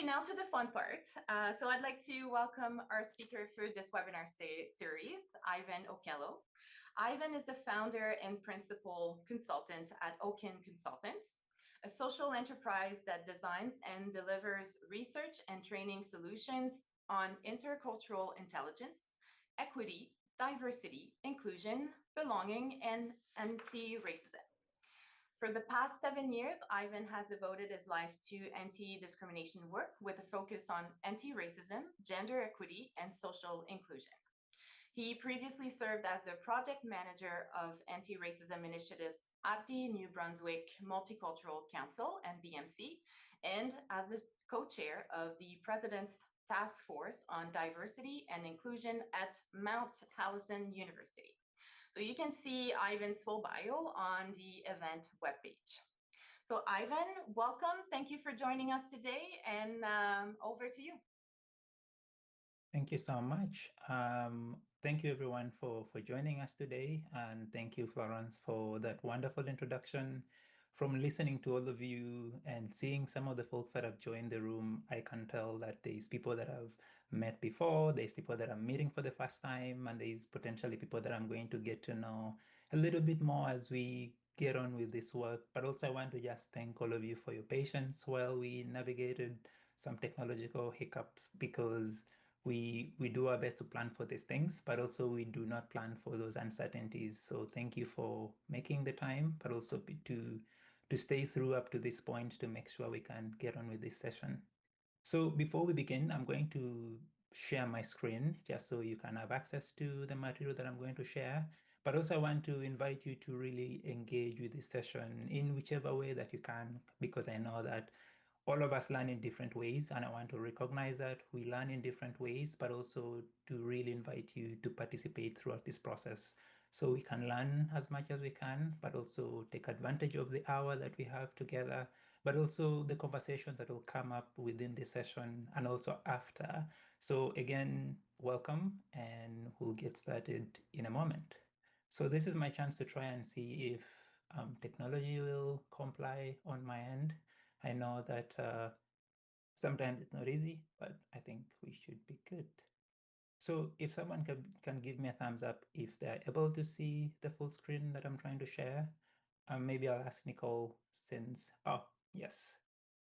Okay, now to the fun part. So I'd like to welcome our speaker for this webinar series, Ivan Okello. Ivan is the founder and principal consultant at Ocan Consultants, a social enterprise that designs and delivers research and training solutions on intercultural intelligence, equity, diversity, inclusion, belonging, and anti-racism. For the past 7 years, Ivan has devoted his life to anti-discrimination work with a focus on anti-racism, gender equity, and social inclusion. He previously served as the project manager of anti-racism initiatives at the New Brunswick Multicultural Council, NBMC, and as the co-chair of the President's Task Force on Diversity and Inclusion at Mount Allison University. So you can see Ivan's full bio on the event webpage. So Ivan, welcome. Thank you for joining us today, and over to you. Thank you so much. Thank you everyone for joining us today. And thank you, Florence, for that wonderful introduction. From listening to all of you and seeing some of the folks that have joined the room, I can tell that there's people that I've met before, there's people that I'm meeting for the first time, and there's potentially people that I'm going to get to know a little bit more as we get on with this work. But also I want to just thank all of you for your patience while we navigated some technological hiccups, because we do our best to plan for these things, but also we do not plan for those uncertainties. So thank you for making the time, but also to stay through up to this point to make sure we can get on with this session. So before we begin, I'm going to share my screen just so you can have access to the material that I'm going to share. But also I want to invite you to really engage with this session in whichever way that you can, because I know that all of us learn in different ways, and I want to recognize that we learn in different ways, but also to really invite you to participate throughout this process so we can learn as much as we can, but also take advantage of the hour that we have together, but also the conversations that will come up within the session and also after. So again, welcome, and we'll get started in a moment. So this is my chance to try and see if technology will comply on my end. I know that sometimes it's not easy, but I think we should be good. So if someone can give me a thumbs up if they're able to see the full screen that I'm trying to share, maybe I'll ask Nicole since, oh, yes,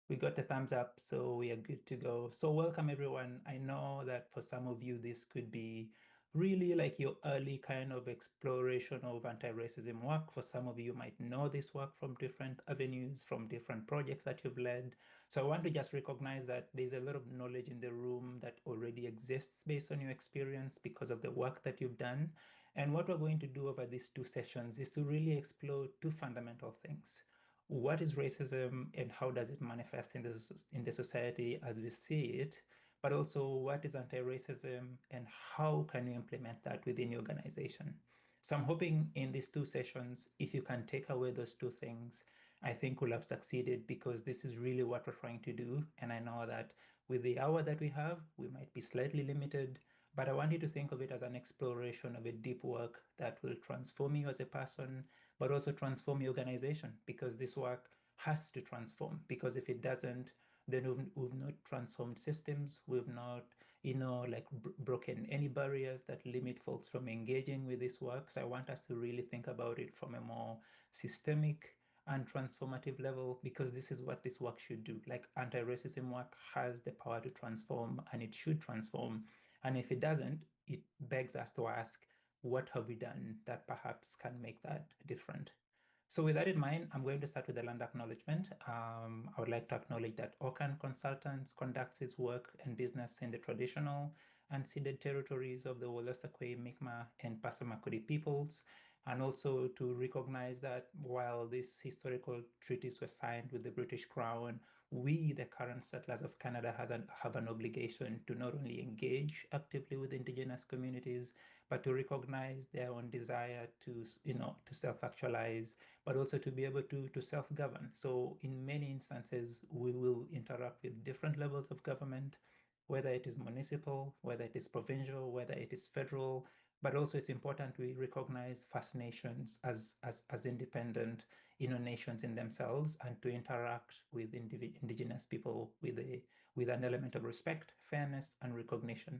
we got the thumbs up, so we are good to go. So welcome everyone. I know that for some of you, this could be really like your early kind of exploration of anti-racism work. For some of you might know this work from different avenues, from different projects that you've led. So I want to just recognize that there's a lot of knowledge in the room that already exists based on your experience because of the work that you've done. And what we're going to do over these 2 sessions is to really explore 2 fundamental things. What is racism and how does it manifest in the society as we see it? But also, what is anti-racism and how can you implement that within your organization? So I'm hoping in these 2 sessions, if you can take away those 2 things, I think we'll have succeeded, because this is really what we're trying to do. And I know that with the hour that we have, we might be slightly limited, but I want you to think of it as an exploration of a deep work that will transform you as a person, but also transform your organization, because this work has to transform. Because if it doesn't, then we've not transformed systems. We've not, broken any barriers that limit folks from engaging with this work. So I want us to really think about it from a more systemic and transformative level, because this is what this work should do. Like, anti-racism work has the power to transform, and it should transform. And if it doesn't, it begs us to ask, what have we done that perhaps can make that different? So with that in mind, I'm going to start with the land acknowledgement. I would like to acknowledge that Ocan Consultants conducts its work and business in the traditional and ceded territories of the Wolastoqey, Mi'kmaq, and Passamaquoddy peoples, and also to recognize that while these historical treaties were signed with the British Crown, we, the current settlers of Canada, have an obligation to not only engage actively with Indigenous communities, but to recognize their own desire to self-actualize, but also to be able to self-govern. So in many instances, we will interact with different levels of government, whether it is municipal, whether it is provincial, whether it is federal, but also it's important we recognize First Nations as independent, nations in themselves, and to interact with indigenous people with an element of respect, fairness, and recognition.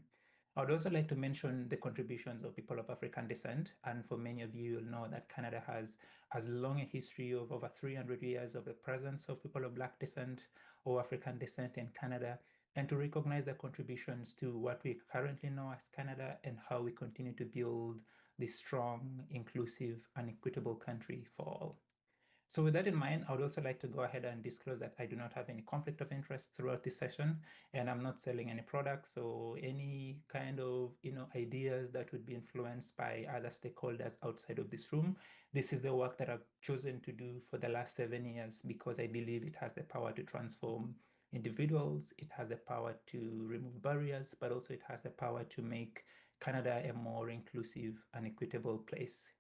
I would also like to mention the contributions of people of African descent. And for many of you, you'll know that Canada has as long a history of over 300 years of the presence of people of Black descent or African descent in Canada, and to recognize their contributions to what we currently know as Canada and how we continue to build this strong, inclusive, and equitable country for all. So with that in mind, I would also like to go ahead and disclose that I do not have any conflict of interest throughout this session, and I'm not selling any products or any kind of ideas that would be influenced by other stakeholders outside of this room. This is the work that I've chosen to do for the last 7 years because I believe it has the power to transform individuals, it has the power to remove barriers, but also it has the power to make Canada a more inclusive and equitable place.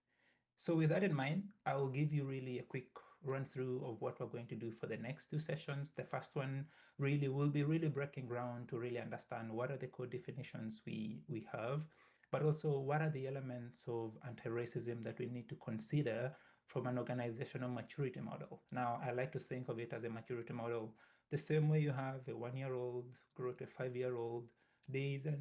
So with that in mind, I will give you really a quick run through of what we're going to do for the next two sessions. The first one really will be really breaking ground to really understand what are the core definitions we have, but also what are the elements of anti-racism that we need to consider from an organizational maturity model. Now, I like to think of it as a maturity model the same way you have a 1-year-old grow to a 5-year-old. There is a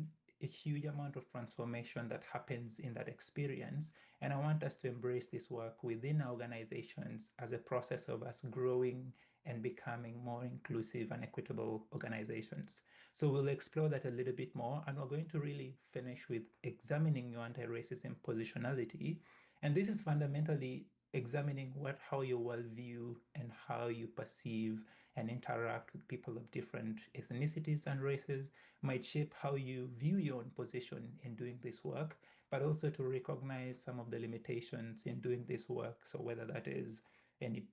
huge amount of transformation that happens in that experience. And I want us to embrace this work within our organizations as a process of us growing and becoming more inclusive and equitable organizations. So we'll explore that a little bit more, and we're going to really finish with examining your anti-racism positionality. And this is fundamentally examining how your worldview and how you perceive and interact with people of different ethnicities and races might shape how you view your own position in doing this work, but also to recognize some of the limitations in doing this work. So whether that is any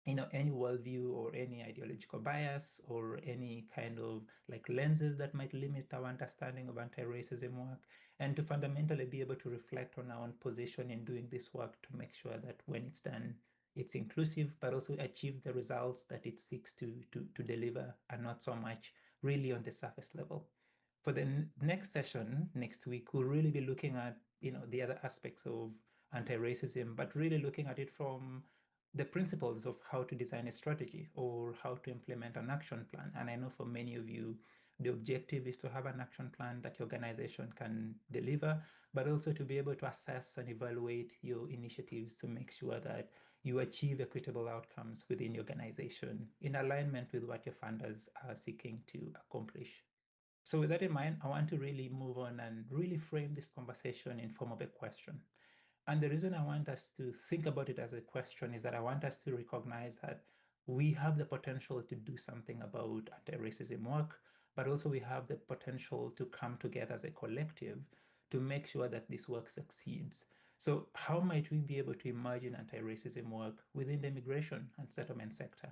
worldview or any ideological bias or any kind of like lenses that might limit our understanding of anti-racism work, and to fundamentally be able to reflect on our own position in doing this work to make sure that when it's done, it's inclusive, but also achieves the results that it seeks to deliver, and not so much really on the surface level. For the next session next week, we'll really be looking at the other aspects of anti-racism, but really looking at it from the principles of how to design a strategy or how to implement an action plan. And I know for many of you, the objective is to have an action plan that your organization can deliver, but also to be able to assess and evaluate your initiatives to make sure that you achieve equitable outcomes within your organization in alignment with what your funders are seeking to accomplish. So with that in mind, I want to really move on and really frame this conversation in form of a question. And the reason I want us to think about it as a question is that I want us to recognize that we have the potential to do something about anti-racism work, but also we have the potential to come together as a collective to make sure that this work succeeds. So how might we be able to imagine anti-racism work within the immigration and settlement sector?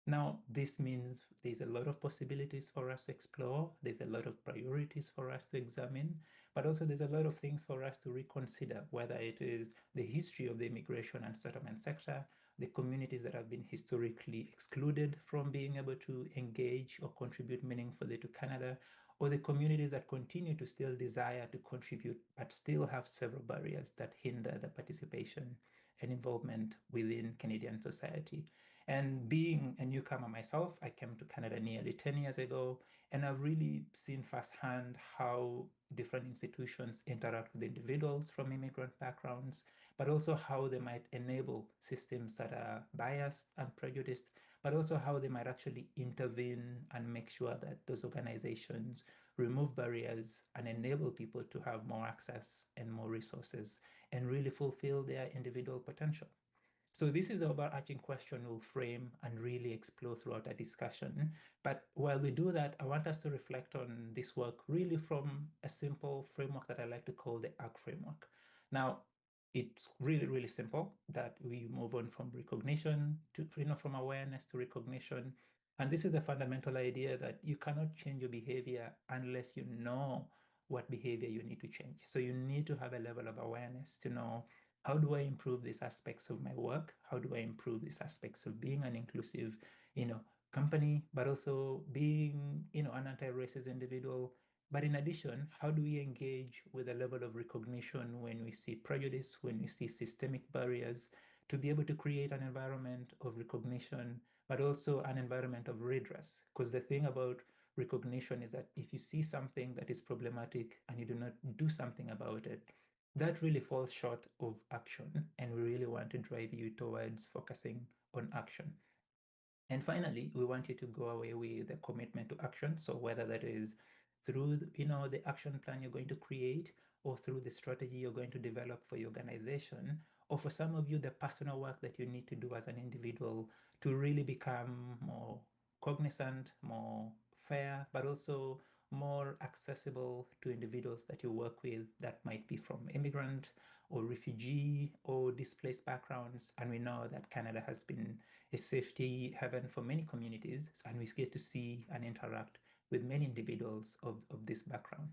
Now, this means there's a lot of possibilities for us to explore, there's a lot of priorities for us to examine, but also there's a lot of things for us to reconsider, whether it is the history of the immigration and settlement sector, the communities that have been historically excluded from being able to engage or contribute meaningfully to Canada, or the communities that continue to still desire to contribute but still have several barriers that hinder the participation and involvement within Canadian society. And being a newcomer myself, I came to Canada nearly 10 years ago, and I've really seen firsthand how different institutions interact with individuals from immigrant backgrounds, but also how they might enable systems that are biased and prejudiced, but also how they might actually intervene and make sure that those organizations remove barriers and enable people to have more access and more resources and really fulfill their individual potential. So this is the overarching question we'll frame and really explore throughout our discussion. But while we do that, I want us to reflect on this work really from a simple framework that I like to call the ARC framework. Now, it's really, really simple that we move on from recognition to, from awareness to recognition. And this is the fundamental idea that you cannot change your behavior unless you know what behavior you need to change. So you need to have a level of awareness to know, how do I improve these aspects of my work? How do I improve these aspects of being an inclusive, company, but also being, an anti-racist individual, But in addition, how do we engage with a level of recognition when we see prejudice, when we see systemic barriers, to be able to create an environment of recognition, but also an environment of redress? Because the thing about recognition is that if you see something that is problematic and you do not do something about it, that really falls short of action. And we really want to drive you towards focusing on action. And finally, we want you to go away with a commitment to action. So whether that is through the action plan you're going to create, or through the strategy you're going to develop for your organization, or for some of you, the personal work that you need to do as an individual to really become more cognizant, more fair, but also more accessible to individuals that you work with that might be from immigrant or refugee or displaced backgrounds. And we know that Canada has been a safety haven for many communities, and we get to see and interact with many individuals of this background.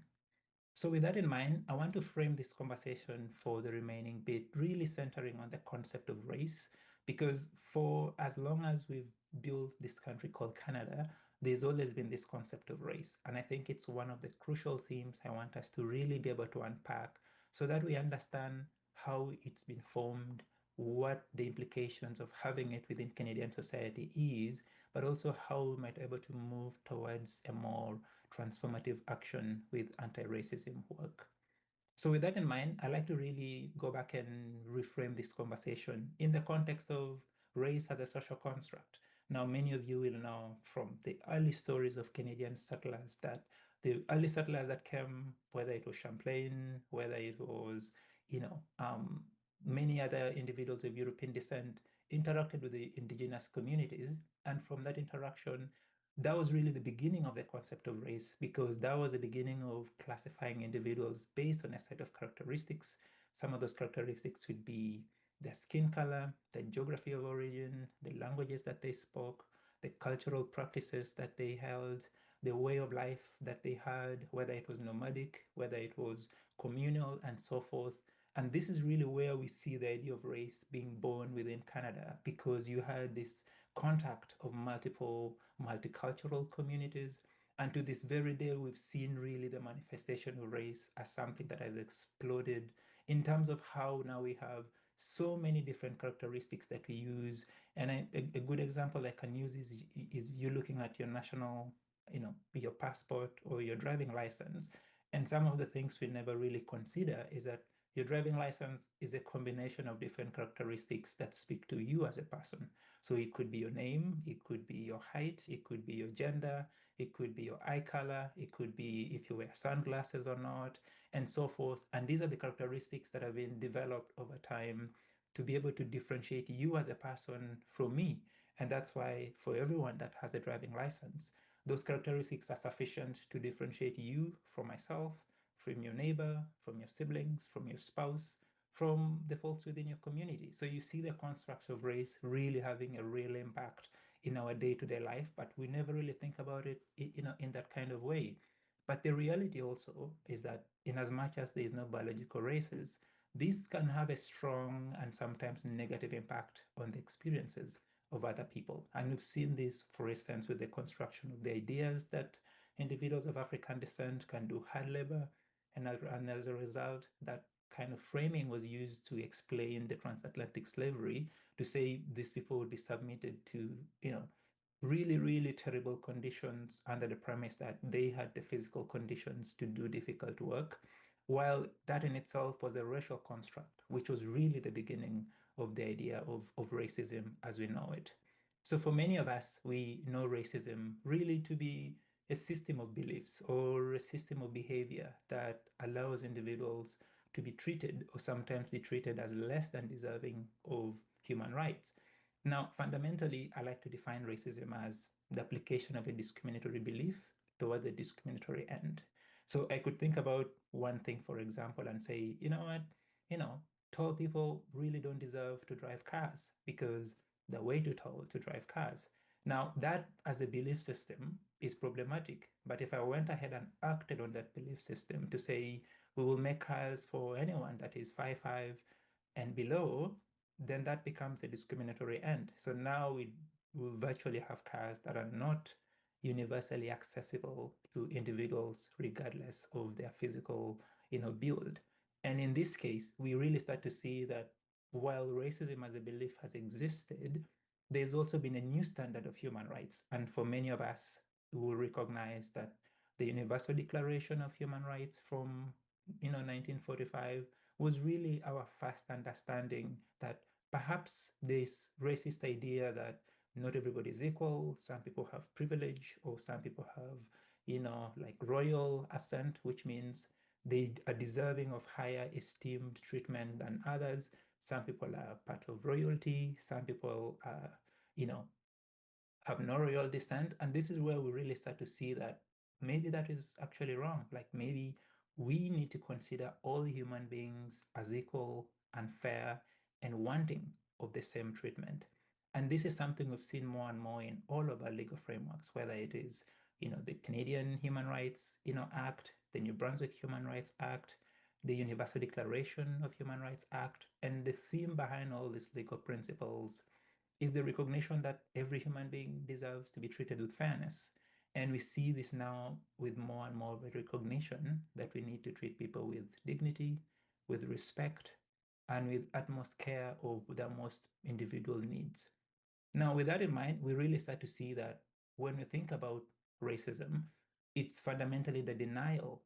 So with that in mind, I want to frame this conversation for the remaining bit, really centering on the concept of race, because for as long as we've built this country called Canada, there's always been this concept of race. And I think it's one of the crucial themes I want us to really be able to unpack so that we understand how it's been formed, what the implications of having it within Canadian society is, but also how we might be able to move towards a more transformative action with anti-racism work. So with that in mind, I like to really go back and reframe this conversation in the context of race as a social construct. Now, many of you will know from the early stories of Canadian settlers that the early settlers that came, whether it was Champlain, whether it was, many other individuals of European descent, interacted with the indigenous communities. And from that interaction, that was really the beginning of the concept of race, because that was the beginning of classifying individuals based on a set of characteristics. Some of those characteristics would be their skin color, the geography of origin, the languages that they spoke, the cultural practices that they held, the way of life that they had, whether it was nomadic, whether it was communal, and so forth. And this is really where we see the idea of race being born within Canada, because you had this contact of multiple multicultural communities. And to this very day, we've seen really the manifestation of race as something that has exploded in terms of how now we have so many different characteristics that we use. And a good example I can use is you looking at your national, your passport or your driving license. And some of the things we never really consider is that your driving license is a combination of different characteristics that speak to you as a person. So it could be your name, it could be your height, it could be your gender, it could be your eye color, it could be if you wear sunglasses or not, and so forth. And these are the characteristics that have been developed over time to be able to differentiate you as a person from me. And that's why for everyone that has a driving license, those characteristics are sufficient to differentiate you from myself, from your neighbor, from your siblings, from your spouse, from the folks within your community. So you see the construct of race really having a real impact in our day-to-day life, but we never really think about it in that kind of way. But the reality also is that in as much as there is no biological races, this can have a strong and sometimes negative impact on the experiences of other people. And we've seen this, for instance, with the construction of the ideas that individuals of African descent can do hard labor. And as a result, that kind of framing was used to explain the transatlantic slavery, to say these people would be submitted to, really, really terrible conditions under the premise that they had the physical conditions to do difficult work, while that in itself was a racial construct, which was really the beginning of the idea of racism as we know it. So for many of us, we know racism really to be a system of beliefs or a system of behavior that allows individuals to be treated or sometimes be treated as less than deserving of human rights. Now, fundamentally, I like to define racism as the application of a discriminatory belief towards a discriminatory end. So I could think about one thing, for example, and say, you know what, you know, tall people really don't deserve to drive cars because they're way too tall to drive cars. Now, that as a belief system is problematic. But if I went ahead and acted on that belief system to say we will make cars for anyone that is 5'5" and below, then that becomes a discriminatory end. So now we will virtually have cars that are not, universally accessible to individuals regardless of their physical, build. And in this case, we really start to see that while racism as a belief has existed, there's also been a new standard of human rights. And for many of us who will recognize that the Universal Declaration of Human Rights from 1945 was really our first understanding that perhaps this racist idea that not everybody is equal, some people have privilege, or some people have, like royal ascent, which means they are deserving of higher esteemed treatment than others. Some people are part of royalty, some people are, you know, have no royal descent. And this is where we really start to see that maybe that is actually wrong. Like maybe we need to consider all human beings as equal and fair and wanting of the same treatment. And this is something we've seen more and more in all of our legal frameworks, whether it is, the Canadian Human Rights, Act, the New Brunswick Human Rights Act, the Universal Declaration of Human Rights Act, and the theme behind all these legal principles is the recognition that every human being deserves to be treated with fairness. And we see this now with more and more of a recognition that we need to treat people with dignity, with respect, and with utmost care of their most individual needs. Now, with that in mind, we really start to see that when we think about racism, it's fundamentally the denial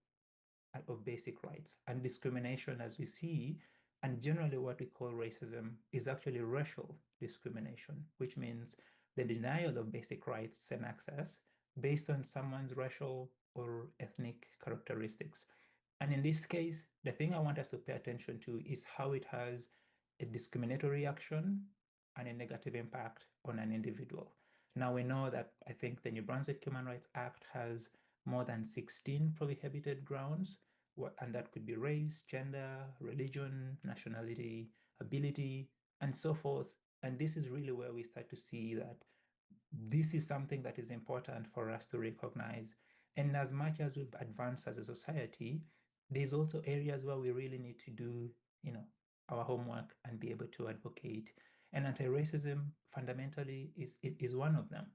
of basic rights and discrimination, as we see. And generally, what we call racism is actually racial discrimination, which means the denial of basic rights and access based on someone's racial or ethnic characteristics. And in this case, the thing I want us to pay attention to is how it has a discriminatory action and a negative impact on an individual. Now we know that I think the New Brunswick Human Rights Act has more than 16 prohibited grounds, and that could be race, gender, religion, nationality, ability, and so forth. And this is really where we start to see that this is something that is important for us to recognize. And as much as we've advanced as a society, there's also areas where we really need to do, our homework and be able to advocate. And anti-racism fundamentally is one of them.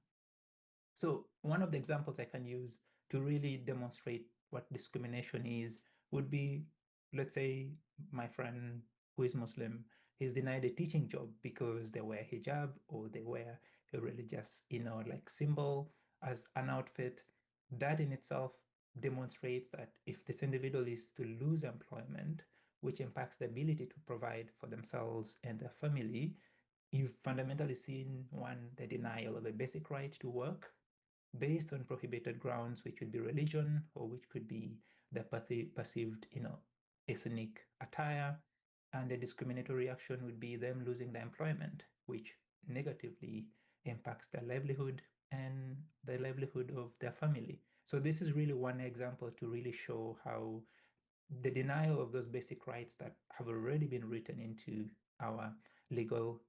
So one of the examples I can use to really demonstrate what discrimination is would be, let's say, my friend who is Muslim is denied a teaching job because they wear hijab or they wear a religious, like symbol as an outfit. That in itself demonstrates that if this individual is to lose employment, which impacts the ability to provide for themselves and their family, you've fundamentally seen one, the denial of a basic right to work based on prohibited grounds, which would be religion or which could be the perceived, ethnic attire. And the discriminatory action would be them losing their employment, which negatively impacts their livelihood and the livelihood of their family. So this is really one example to really show how the denial of those basic rights that have already been written into our legal,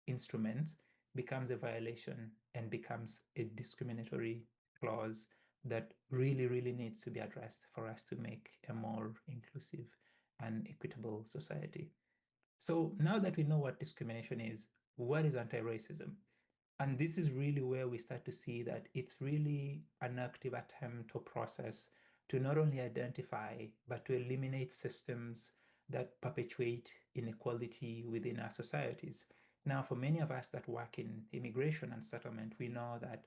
instruments becomes a violation and becomes a discriminatory clause that really, really needs to be addressed for us to make a more inclusive and equitable society. So now that we know what discrimination is, what is anti-racism? And this is really where we start to see that it's really an active attempt or process to not only identify, but to eliminate systems that perpetuate inequality within our societies. Now, for many of us that work in immigration and settlement, we know that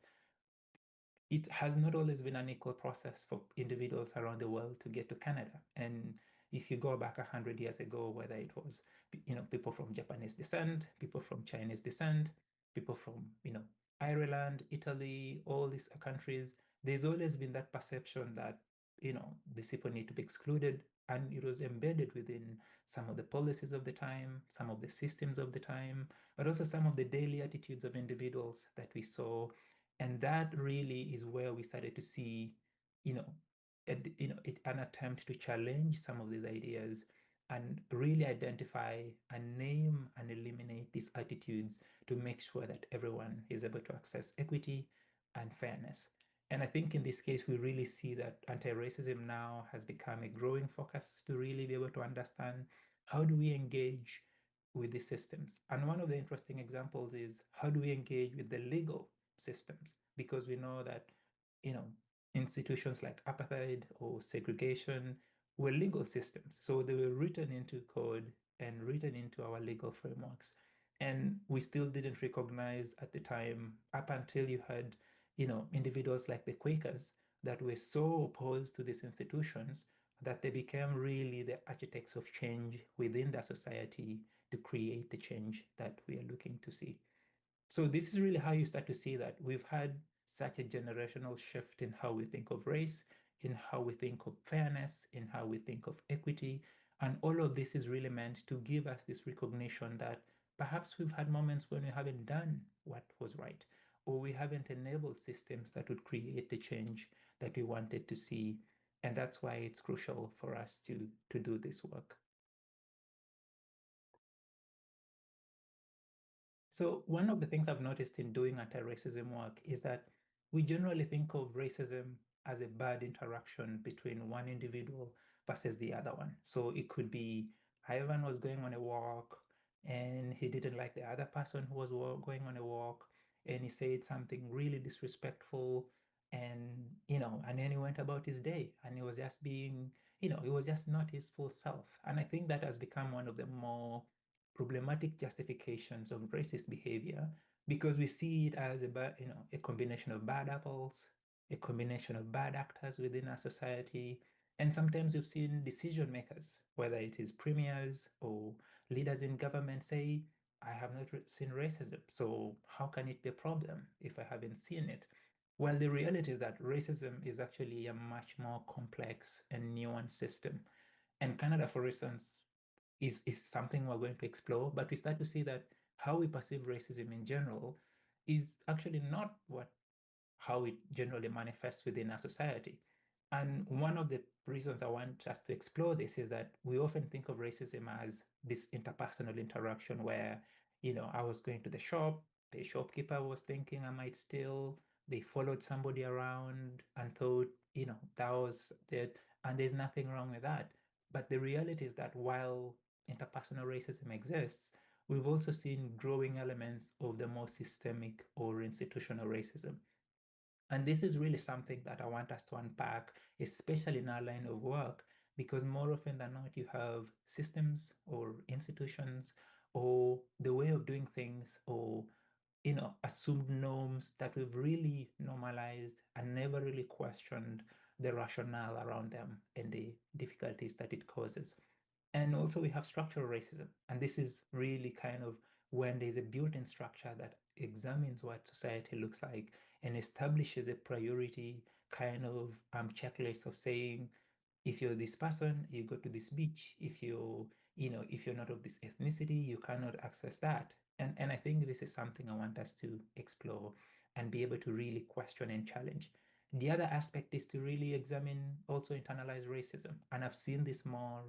it has not always been an equal process for individuals around the world to get to Canada. And if you go back 100 years ago, whether it was, people from Japanese descent, people from Chinese descent, people from, Ireland, Italy, all these countries, there's always been that perception that, these people need to be excluded. And it was embedded within some of the policies of the time, some of the systems of the time, but also some of the daily attitudes of individuals that we saw. And that really is where we started to see, an attempt to challenge some of these ideas and really identify and name and eliminate these attitudes to make sure that everyone is able to access equity and fairness. And I think in this case, we really see that anti-racism now has become a growing focus to really be able to understand how do we engage with these systems. And one of the interesting examples is how do we engage with the legal systems, because we know that, institutions like apartheid or segregation were legal systems. So they were written into code and written into our legal frameworks. And we still didn't recognize at the time, up until you had, individuals like the Quakers that were so opposed to these institutions that they became really the architects of change within their society to create the change that we are looking to see. So this is really how you start to see that we've had such a generational shift in how we think of race, in how we think of fairness, in how we think of equity. And all of this is really meant to give us this recognition that perhaps we've had moments when we haven't done what was right, or we haven't enabled systems that would create the change that we wanted to see. And that's why it's crucial for us to do this work. So one of the things I've noticed in doing anti-racism work is that we generally think of racism as a bad interaction between one individual versus the other one. So it could be Ivan was going on a walk and he didn't like the other person who was going on a walk, and he said something really disrespectful, and and then he went about his day and he was just being, he was just not his full self. And I think that has become one of the more problematic justifications of racist behavior, because we see it as a combination of bad apples, a combination of bad actors within our society. And sometimes we've seen decision makers, whether it is premiers or leaders in government, say, I have not seen racism, so how can it be a problem if I haven't seen it? Well, the reality is that racism is actually a much more complex and nuanced system. And Canada, for instance, is something we're going to explore, but we start to see that how we perceive racism in general is actually not what how it generally manifests within our society. And one of the reasons I want us to explore this is that we often think of racism as this interpersonal interaction where, I was going to the shop, the shopkeeper was thinking I might steal, they followed somebody around and thought, that was it, and there's nothing wrong with that. But the reality is that while interpersonal racism exists, we've also seen growing elements of the more systemic or institutional racism. And this is really something that I want us to unpack, especially in our line of work, because more often than not, you have systems or institutions or the way of doing things, or assumed norms that we've really normalized and never really questioned the rationale around them and the difficulties that it causes. And also we have structural racism. And this is really kind of when there's a built-in structure that examines what society looks like and establishes a priority kind of checklist of saying, if you're this person, you go to this beach. If you're not of this ethnicity, you cannot access that. And I think this is something I want us to explore and be able to really question and challenge. The other aspect is to really examine also internalized racism. And I've seen this more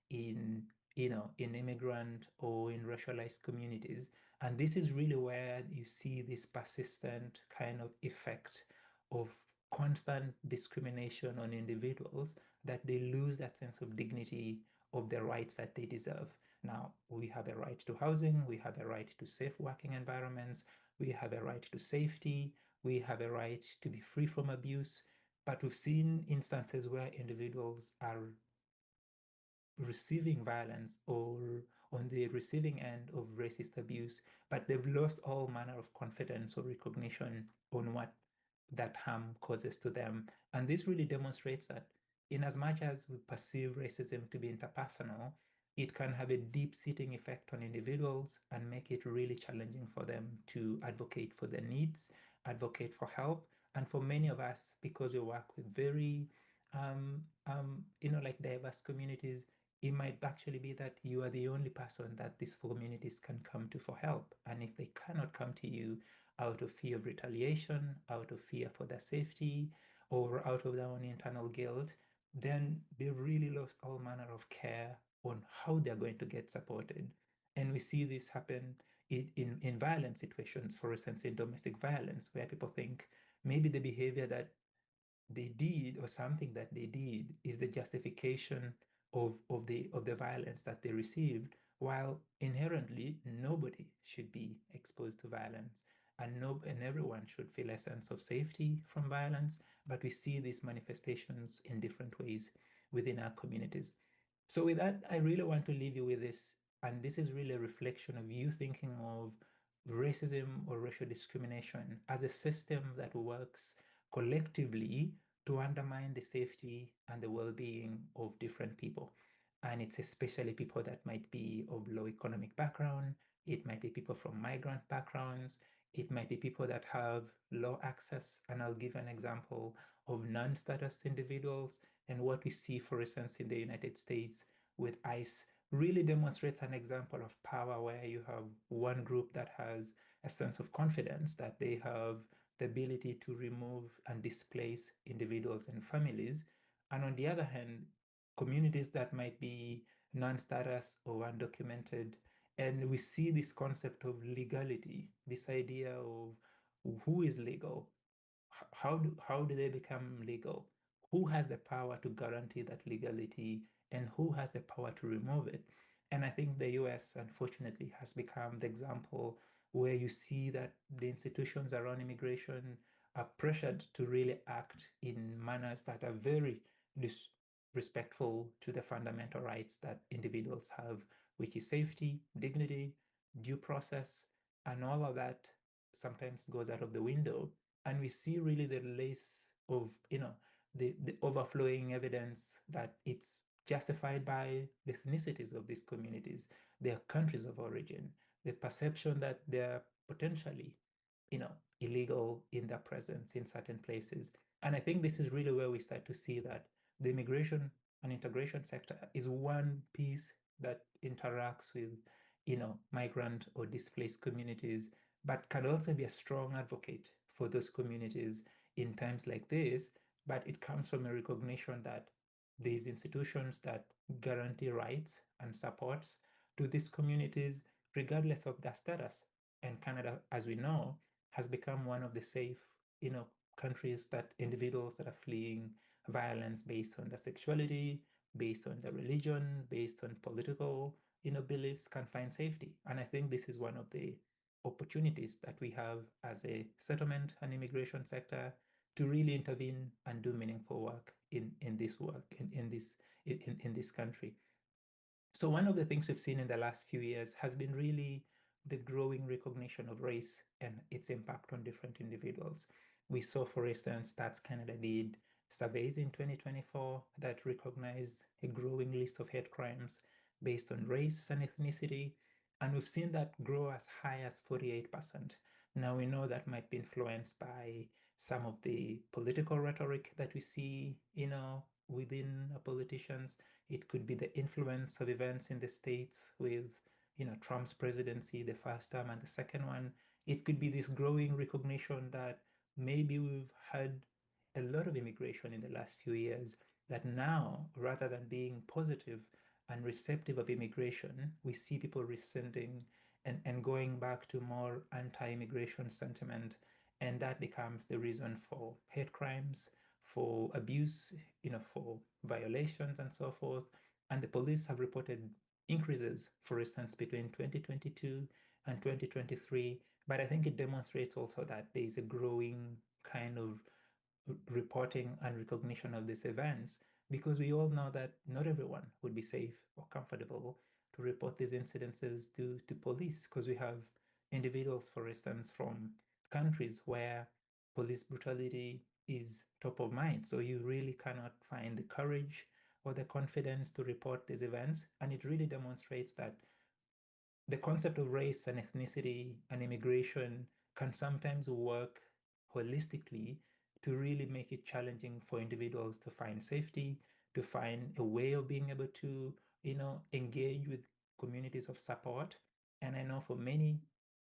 in in immigrant or in racialized communities. And this is really where you see this persistent kind of effect of constant discrimination on individuals, that they lose that sense of dignity, of the rights that they deserve. Now, we have a right to housing, we have a right to safe working environments, we have a right to safety, we have a right to be free from abuse. But we've seen instances where individuals are receiving violence or on the receiving end of racist abuse, but they've lost all manner of confidence or recognition on what that harm causes to them. And this really demonstrates that in as much as we perceive racism to be interpersonal, it can have a deep-sitting effect on individuals and make it really challenging for them to advocate for their needs, advocate for help. And for many of us, because we work with very like diverse communities, it might actually be that you are the only person that these communities can come to for help. And if they cannot come to you out of fear of retaliation, out of fear for their safety, or out of their own internal guilt, then they've really lost all manner of care on how they're going to get supported. And we see this happen in violent situations, for instance, in domestic violence, where people think maybe the behavior that they did or something that they did is the justification of the violence that they received, while inherently nobody should be exposed to violence. and and everyone should feel a sense of safety from violence, but we see these manifestations in different ways within our communities. So with that, I really want to leave you with this, and this is really a reflection of you thinking of racism or racial discrimination as a system that works collectively to undermine the safety and the well-being of different people. And it's especially people that might be of low economic background, it might be people from migrant backgrounds, it might be people that have low access. And I'll give an example of non-status individuals. And what we see, for instance, in the United States with ICE really demonstrates an example of power where you have one group that has a sense of confidence that they have the ability to remove and displace individuals and families. And on the other hand, communities that might be non-status or undocumented. And we see this concept of legality, this idea of who is legal, how do they become legal? Who has the power to guarantee that legality and who has the power to remove it? And I think the US, unfortunately, has become the example where you see that the institutions around immigration are pressured to really act in manners that are very disrespectful to the fundamental rights that individuals have, which is safety, dignity, due process, and all of that sometimes goes out of the window. And we see really the lace of the overflowing evidence that it's justified by the ethnicities of these communities, their countries of origin, the perception that they're potentially illegal in their presence in certain places. And I think this is really where we start to see that the immigration and integration sector is one piece that interacts with migrant or displaced communities, but can also be a strong advocate for those communities in times like this. But it comes from a recognition that these institutions that guarantee rights and supports to these communities, regardless of their status. And Canada, as we know, has become one of the safe, countries that individuals that are fleeing violence based on their sexuality, based on their religion, based on political, beliefs can find safety. And I think this is one of the opportunities that we have as a settlement and immigration sector to really intervene and do meaningful work in this work in this country. So one of the things we've seen in the last few years has been really the growing recognition of race and its impact on different individuals. We saw, for instance, Stats Canada did surveys in 2024 that recognized a growing list of hate crimes based on race and ethnicity. And we've seen that grow as high as 48%. Now we know that might be influenced by some of the political rhetoric that we see, within politicians. It could be the influence of events in the States with, Trump's presidency, the first term and the second one. It could be this growing recognition that maybe we've had a lot of immigration in the last few years, that now, rather than being positive and receptive of immigration, we see people rescinding and going back to more anti-immigration sentiment. And that becomes the reason for hate crimes, for abuse, for violations and so forth. And the police have reported increases, for instance, between 2022 and 2023. But I think it demonstrates also that there is a growing kind of reporting and recognition of these events, because we all know that not everyone would be safe or comfortable to report these incidences to police, because we have individuals, for instance, from countries where police brutality is top of mind. So you really cannot find the courage or the confidence to report these events. And it really demonstrates that the concept of race and ethnicity and immigration can sometimes work holistically to really make it challenging for individuals to find safety, to find a way of being able to, engage with communities of support. And I know for many,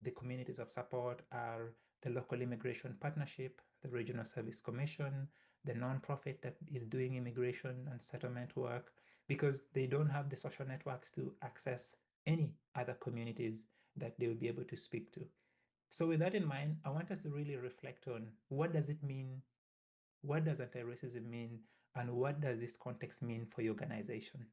the communities of support are the local immigration partnership, the Regional Service Commission, the nonprofit that is doing immigration and settlement work, because they don't have the social networks to access any other communities that they will be able to speak to. So with that in mind, I want us to really reflect on what does it mean? What does anti-racism mean? And what does this context mean for your organization?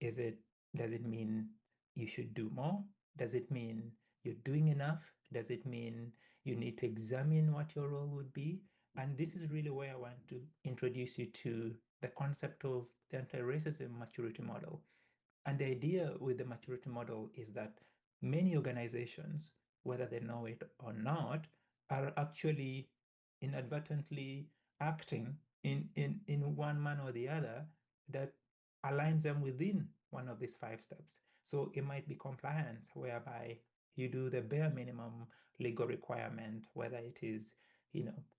Does it mean you should do more? Does it mean you're doing enough? Does it mean You need to examine what your role would be. And this is really where I want to introduce you to the concept of the anti-racism maturity model. And the idea with the maturity model is that many organizations, whether they know it or not, are actually inadvertently acting in one manner or the other that aligns them within one of these 5 steps. So it might be compliance, whereby you do the bare minimum legal requirement, whether it is,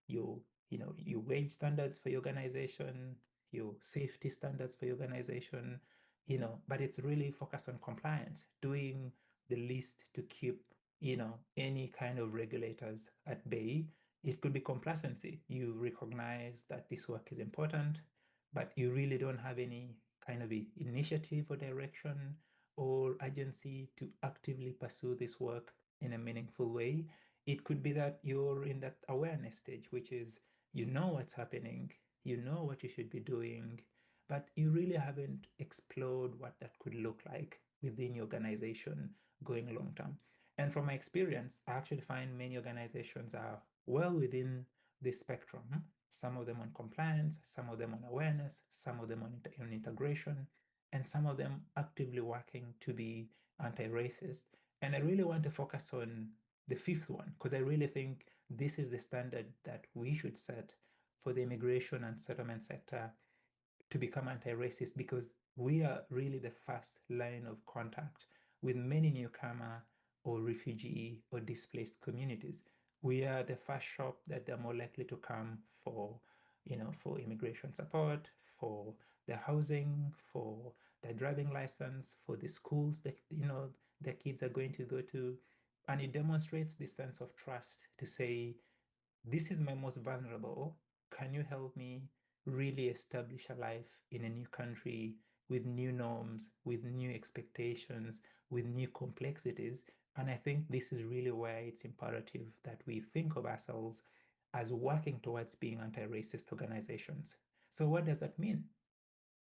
your wage standards for your organization, your safety standards for your organization, but it's really focused on compliance, doing the least to keep, any kind of regulators at bay. It could be complacency. You recognize that this work is important, but you really don't have any kind of initiative or direction or agency to actively pursue this work in a meaningful way. It could be that you're in that awareness stage, which is you know what's happening, you know what you should be doing, but you really haven't explored what that could look like within your organization going long term. And from my experience, I actually find many organizations are well within this spectrum. Some of them on compliance, some of them on awareness, some of them on integration, and some of them actively working to be anti-racist. And I really want to focus on the 5th one, because I really think this is the standard that we should set for the immigration and settlement sector to become anti-racist, because we are really the first line of contact with many newcomer or refugee or displaced communities. We are the first shop that they're more likely to come for, for immigration support, for their housing, for their driving license, for the schools that, their kids are going to go to. And it demonstrates this sense of trust to say, this is my most vulnerable. Can you help me really establish a life in a new country with new norms, with new expectations, with new complexities? And I think this is really where it's imperative that we think of ourselves as working towards being anti-racist organizations. So what does that mean?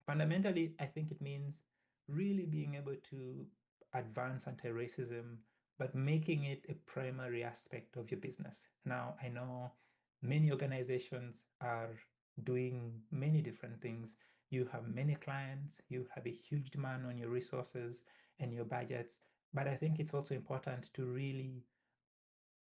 Fundamentally, I think it means really being able to advance anti-racism, but making it a primary aspect of your business. Now, I know many organizations are doing many different things. You have many clients, you have a huge demand on your resources and your budgets, but I think it's also important to really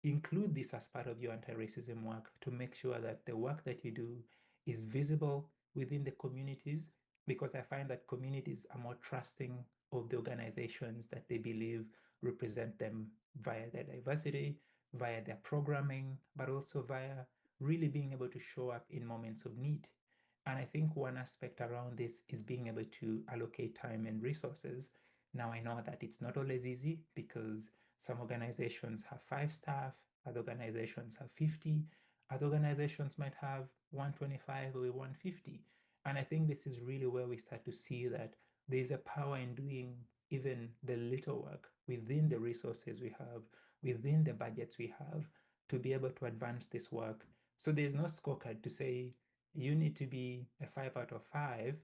include this as part of your anti-racism work to make sure that the work that you do is visible within the communities, because I find that communities are more trusting of the organizations that they believe represent them via their diversity, via their programming, but also via really being able to show up in moments of need. And I think one aspect around this is being able to allocate time and resources. Now, I know that it's not always easy, because some organizations have 5 staff, other organizations have 50, other organizations might have 125 or 150. And I think this is really where we start to see that there's a power in doing even the little work within the resources we have, within the budgets we have, to be able to advance this work. So there's no scorecard to say you need to be a 5 out of 5.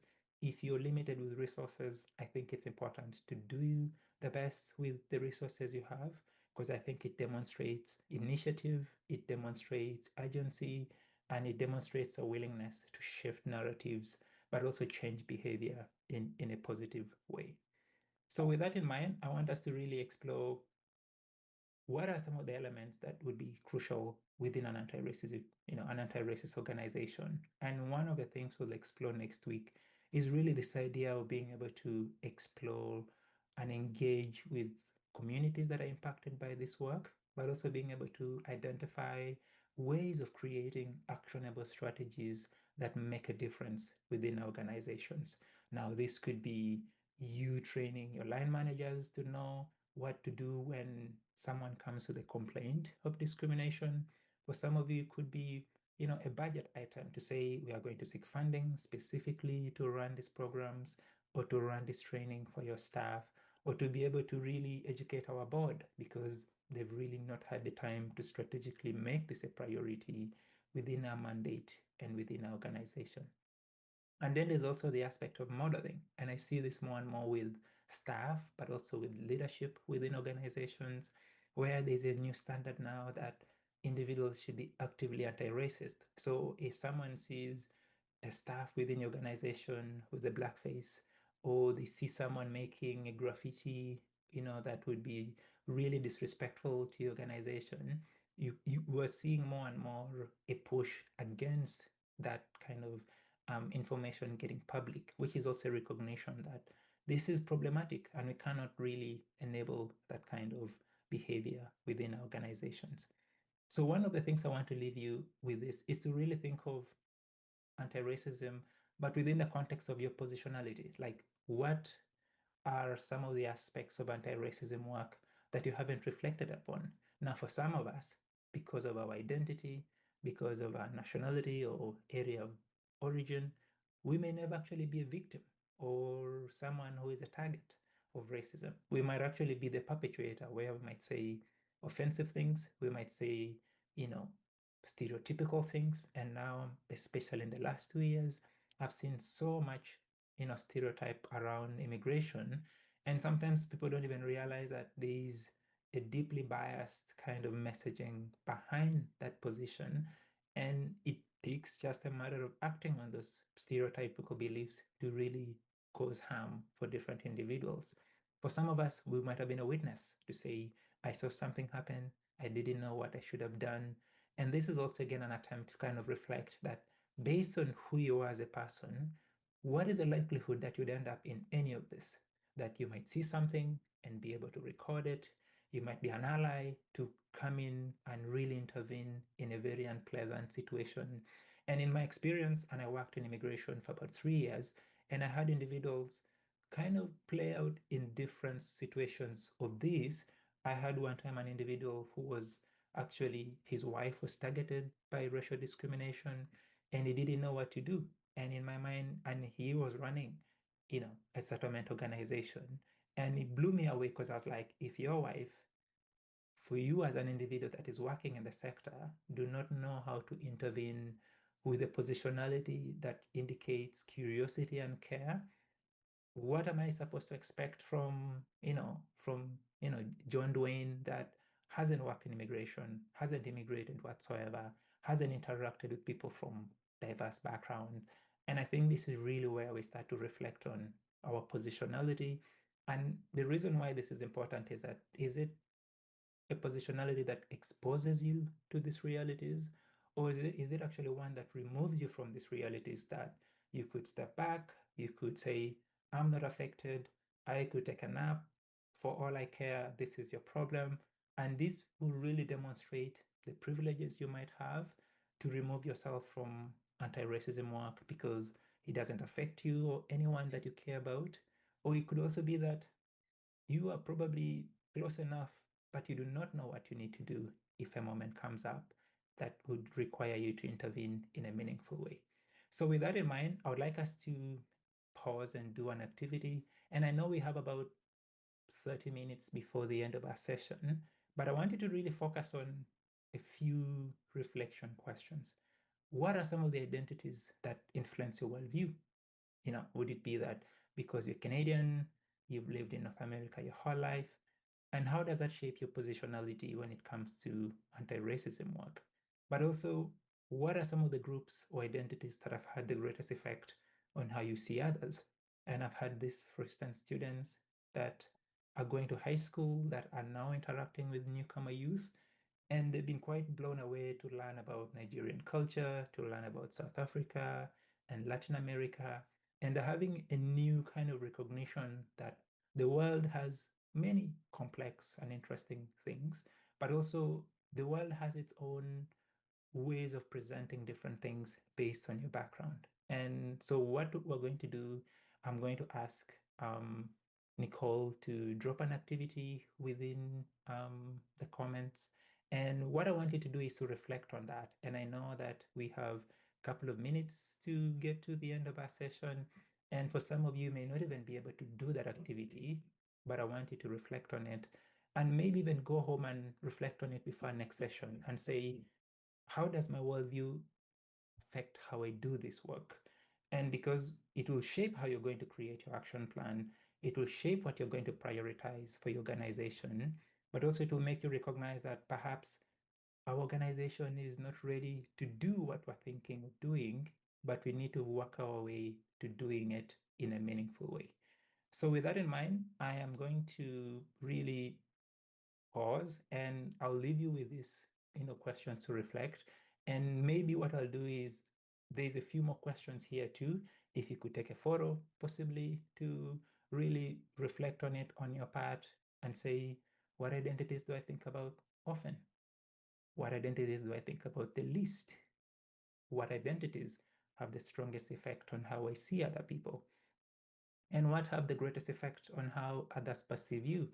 If you're limited with resources, I think it's important to do the best with the resources you have, because I think it demonstrates initiative, it demonstrates urgency, and it demonstrates a willingness to shift narratives, but also change behavior in a positive way. So with that in mind, I want us to really explore what are some of the elements that would be crucial within an anti-racist, an anti-racist organization. And one of the things we'll explore next week is really this idea of being able to explore and engage with communities that are impacted by this work, but also being able to identify ways of creating actionable strategies that make a difference within organizations. Now, this could be you training your line managers to know what to do when someone comes with a complaint of discrimination. For some of you, it could be, a budget item to say we are going to seek funding specifically to run these programs or to run this training for your staff, or to be able to really educate our board because they've really not had the time to strategically make this a priority within our mandate and within our organization. And then there's also the aspect of modeling. And I see this more and more with staff, but also with leadership within organizations, where there's a new standard now that individuals should be actively anti-racist. So if someone sees a staff within your organization with a blackface, or they see someone making a graffiti, that would be really disrespectful to your organization, you are seeing more and more a push against that kind of information getting public, which is also a recognition that this is problematic and we cannot really enable that kind of behavior within our organizations. So one of the things I want to leave you with this is to really think of anti-racism, but within the context of your positionality. Like, what are some of the aspects of anti-racism work that you haven't reflected upon? Now, for some of us, because of our identity, because of our nationality or area of origin, we may never actually be a victim or someone who is a target of racism. We might actually be the perpetrator, where we might say offensive things, we might say, you know, stereotypical things. And now, especially in the last 2 years, I've seen so much, stereotype around immigration. And sometimes people don't even realize that there is a deeply biased kind of messaging behind that position. And it takes just a matter of acting on those stereotypical beliefs to really cause harm for different individuals. For some of us, we might have been a witness to say, I saw something happen, I didn't know what I should have done. And this is also, again, an attempt to kind of reflect that based on who you are as a person, what is the likelihood that you'd end up in any of this? That you might see something and be able to record it. You might be an ally to come in and really intervene in a very unpleasant situation. And in my experience, and I worked in immigration for about 3 years, and I had individuals kind of play out in different situations of this. I had one time an individual who was actually, his wife was targeted by racial discrimination and he didn't know what to do. And in my mind, and he was running, a settlement organization. And it blew me away because I was like, if your wife, for you as an individual that is working in the sector, do not know how to intervene with a positionality that indicates curiosity and care, what am I supposed to expect from John Dwayne that hasn't worked in immigration, hasn't immigrated whatsoever, hasn't interacted with people from diverse backgrounds? And I think this is really where we start to reflect on our positionality. And the reason why this is important is that, is it a positionality that exposes you to these realities? Or is it actually one that removes you from these realities, that you could step back, you could say, I'm not affected, I could take a nap, for all I care, this is your problem. And this will really demonstrate the privileges you might have to remove yourself from anti-racism work because it doesn't affect you or anyone that you care about. Or it could also be that you are probably close enough, but you do not know what you need to do if a moment comes up that would require you to intervene in a meaningful way. So with that in mind, I would like us to pause and do an activity. And I know we have about 30 minutes before the end of our session, but I want you to really focus on a few reflection questions. What are some of the identities that influence your worldview? Would it be that because you're Canadian, you've lived in North America your whole life? And how does that shape your positionality when it comes to anti-racism work? But also, what are some of the groups or identities that have had the greatest effect on how you see others? And I've had this, for instance, students that are going to high school that are now interacting with newcomer youth, and they've been quite blown away to learn about Nigerian culture, to learn about South Africa and Latin America. And they're having a new kind of recognition that the world has many complex and interesting things, but also the world has its own ways of presenting different things based on your background. And so, what we're going to do, I'm going to ask Nicole to drop an activity within the comments. And what I want you to do is to reflect on that. And I know that we have a couple of minutes to get to the end of our session. And for some of you, may not even be able to do that activity, but I want you to reflect on it and maybe even go home and reflect on it before our next session and say, how does my worldview affect how I do this work? And because it will shape how you're going to create your action plan, it will shape what you're going to prioritize for your organization, but also it will make you recognize that perhaps our organization is not ready to do what we're thinking of doing, but we need to work our way to doing it in a meaningful way. So with that in mind, I am going to really pause and I'll leave you with these, questions to reflect. And maybe what I'll do is there's a few more questions here too. If you could take a photo, possibly to really reflect on it on your part and say, what identities do I think about often? What identities do I think about the least? What identities have the strongest effect on how I see other people? And what have the greatest effect on how others perceive you?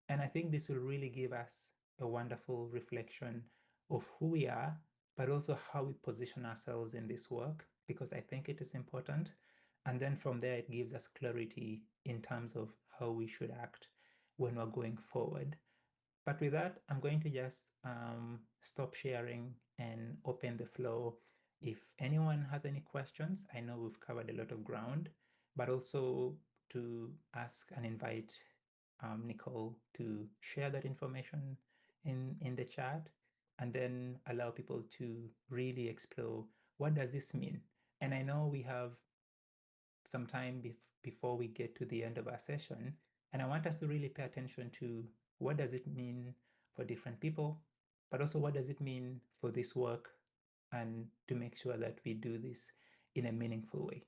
And I think this will really give us a wonderful reflection of who we are, but also how we position ourselves in this work, because I think it is important. And then from there, it gives us clarity in terms of how we should act when we're going forward. But with that, I'm going to just stop sharing and open the floor. If anyone has any questions, I know we've covered a lot of ground, but also to ask and invite Nicole to share that information in the chat and then allow people to really explore what does this mean. And I know we have some time before we get to the end of our session. And I want us to really pay attention to what does it mean for different people, but also what does it mean for this work and to make sure that we do this in a meaningful way.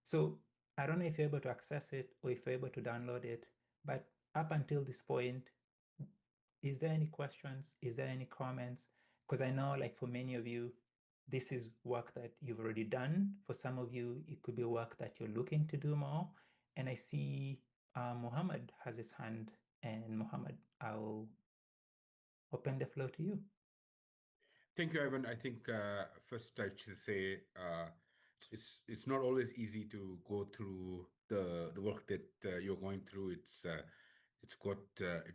So I don't know if you're able to access it or if you're able to download it, but up until this point, is there any questions? Is there any comments? Because I know, like, for many of you, this is work that you've already done. For some of you, it could be work that you're looking to do more. And I see Muhammad has his hand. And Muhammad, I'll open the floor to you. Thank you, Ivan. I think first I should say it's not always easy to go through the work that you're going through. It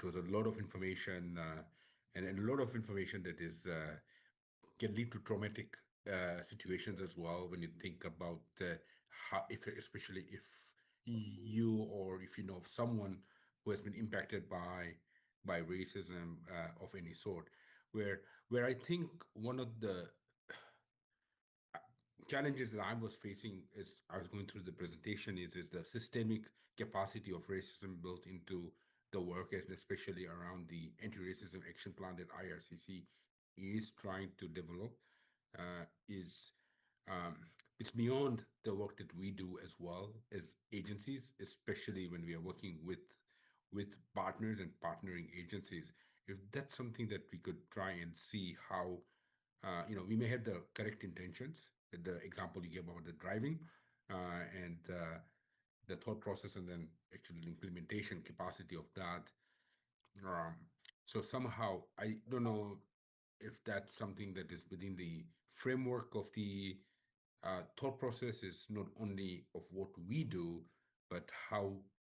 was a lot of information and a lot of information that is can lead to traumatic situations as well when you think about how, if especially if you or if you know of someone who has been impacted by racism of any sort, where where I think one of the challenges that I was facing as I was going through the presentation is the systemic capacity of racism built into the work, and especially around the anti-racism action plan that IRCC is trying to develop. Is It's beyond the work that we do as well as agencies, especially when we are working with partners and partnering agencies. If that's something that we could try and see how we may have the correct intentions, the example you gave about the driving and the thought process, and then actually the implementation capacity of that. Um, so somehow, I don't know if that's something that is within the framework of the thought process, is not only of what we do, but how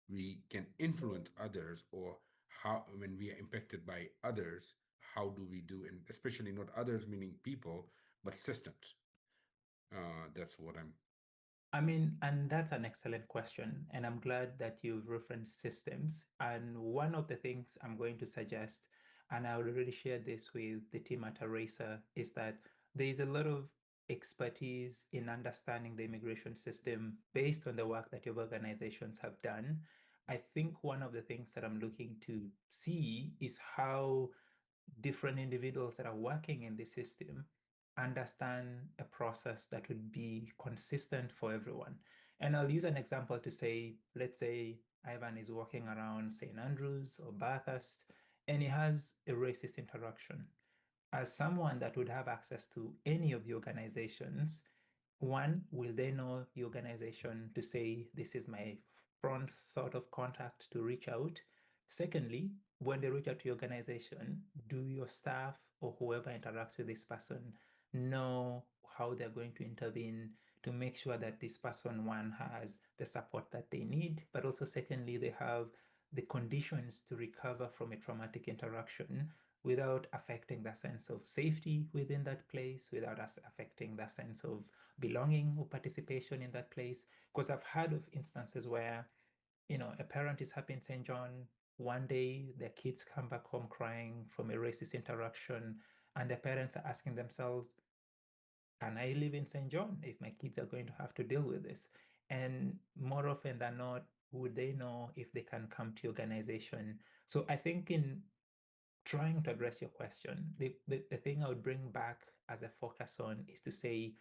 we can influence others, or how, when we are impacted by others, how do we do, and especially not others meaning people, but systems. That's what I'm. I mean, and that's an excellent question. And I'm glad that you've referenced systems. And one of the things I'm going to suggest, and I already shared this with the team at Eraser, is that there is a lot of expertise in understanding the immigration system based on the work that your organizations have done. I think one of the things that I'm looking to see is how different individuals that are working in the system understand a process that would be consistent for everyone. And I'll use an example to say, let's say Ivan is walking around St. Andrews or Bathurst, and he has a racist interaction. As someone that would have access to any of the organizations, one, will they know the organization to say, this is my front thought of contact to reach out? Secondly, when they reach out to your organization, do your staff or whoever interacts with this person know how they're going to intervene to make sure that this person, one, has the support that they need, but also secondly, they have the conditions to recover from a traumatic interaction without affecting the sense of safety within that place, without us affecting the sense of belonging or participation in that place. Because I've heard of instances where, a parent is happy in St. John, one day their kids come back home crying from a racist interaction, and the parents are asking themselves, can I live in St. John if my kids are going to have to deal with this? And more often than not, would they know if they can come to your organization? So I think in trying to address your question, the thing I would bring back as a focus on is to say,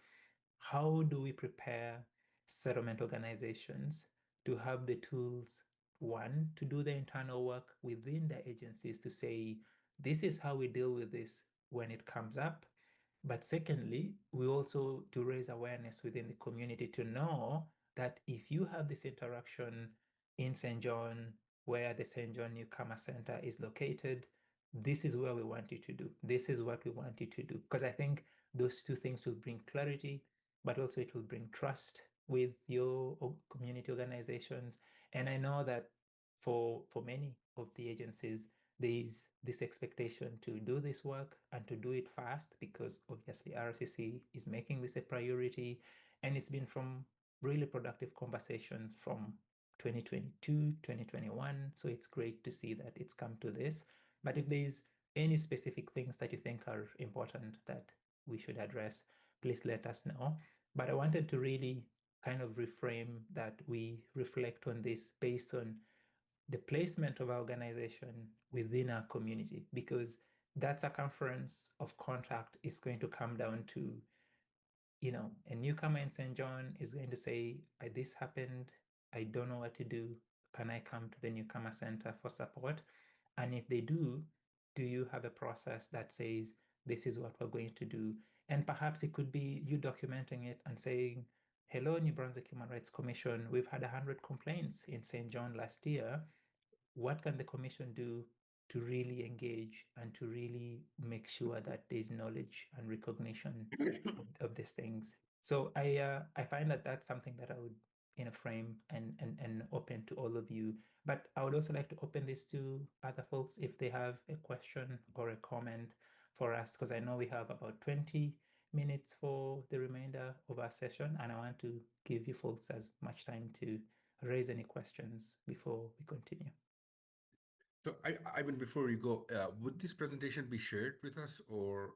how do we prepare settlement organizations to have the tools, one, to do the internal work within the agencies to say, this is how we deal with this when it comes up. But secondly, we also to raise awareness within the community to know that if you have this interaction in St. John, where the St. John Newcomer Center is located, this is where we want you to do. This is what we want you to do. Because I think those two things will bring clarity, but also it will bring trust with your community organizations. And I know that for many of the agencies, there is this expectation to do this work and to do it fast because obviously IRCC is making this a priority. And it's been from really productive conversations from 2022, 2021. So it's great to see that it's come to this. But if there's any specific things that you think are important that we should address, please let us know. But I wanted to really kind of reframe that we reflect on this based on the placement of our organization within our community, because that circumference of contact is going to come down to, a newcomer in St. John is going to say, this happened, I don't know what to do. Can I come to the newcomer center for support? And if they do you have a process that says, this is what we're going to do? And perhaps it could be you documenting it and saying, hello, New Brunswick Human Rights Commission, we've had 100 complaints in St. John last year. What can the commission do to really engage and to really make sure that there's knowledge and recognition of these things? So I find that that's something that I would frame and open to all of you. But I would also like to open this to other folks if they have a question or a comment for us, because I know we have about 20 minutes for the remainder of our session, and I want to give you folks as much time to raise any questions before we continue. So, Ivan, before you go, would this presentation be shared with us or?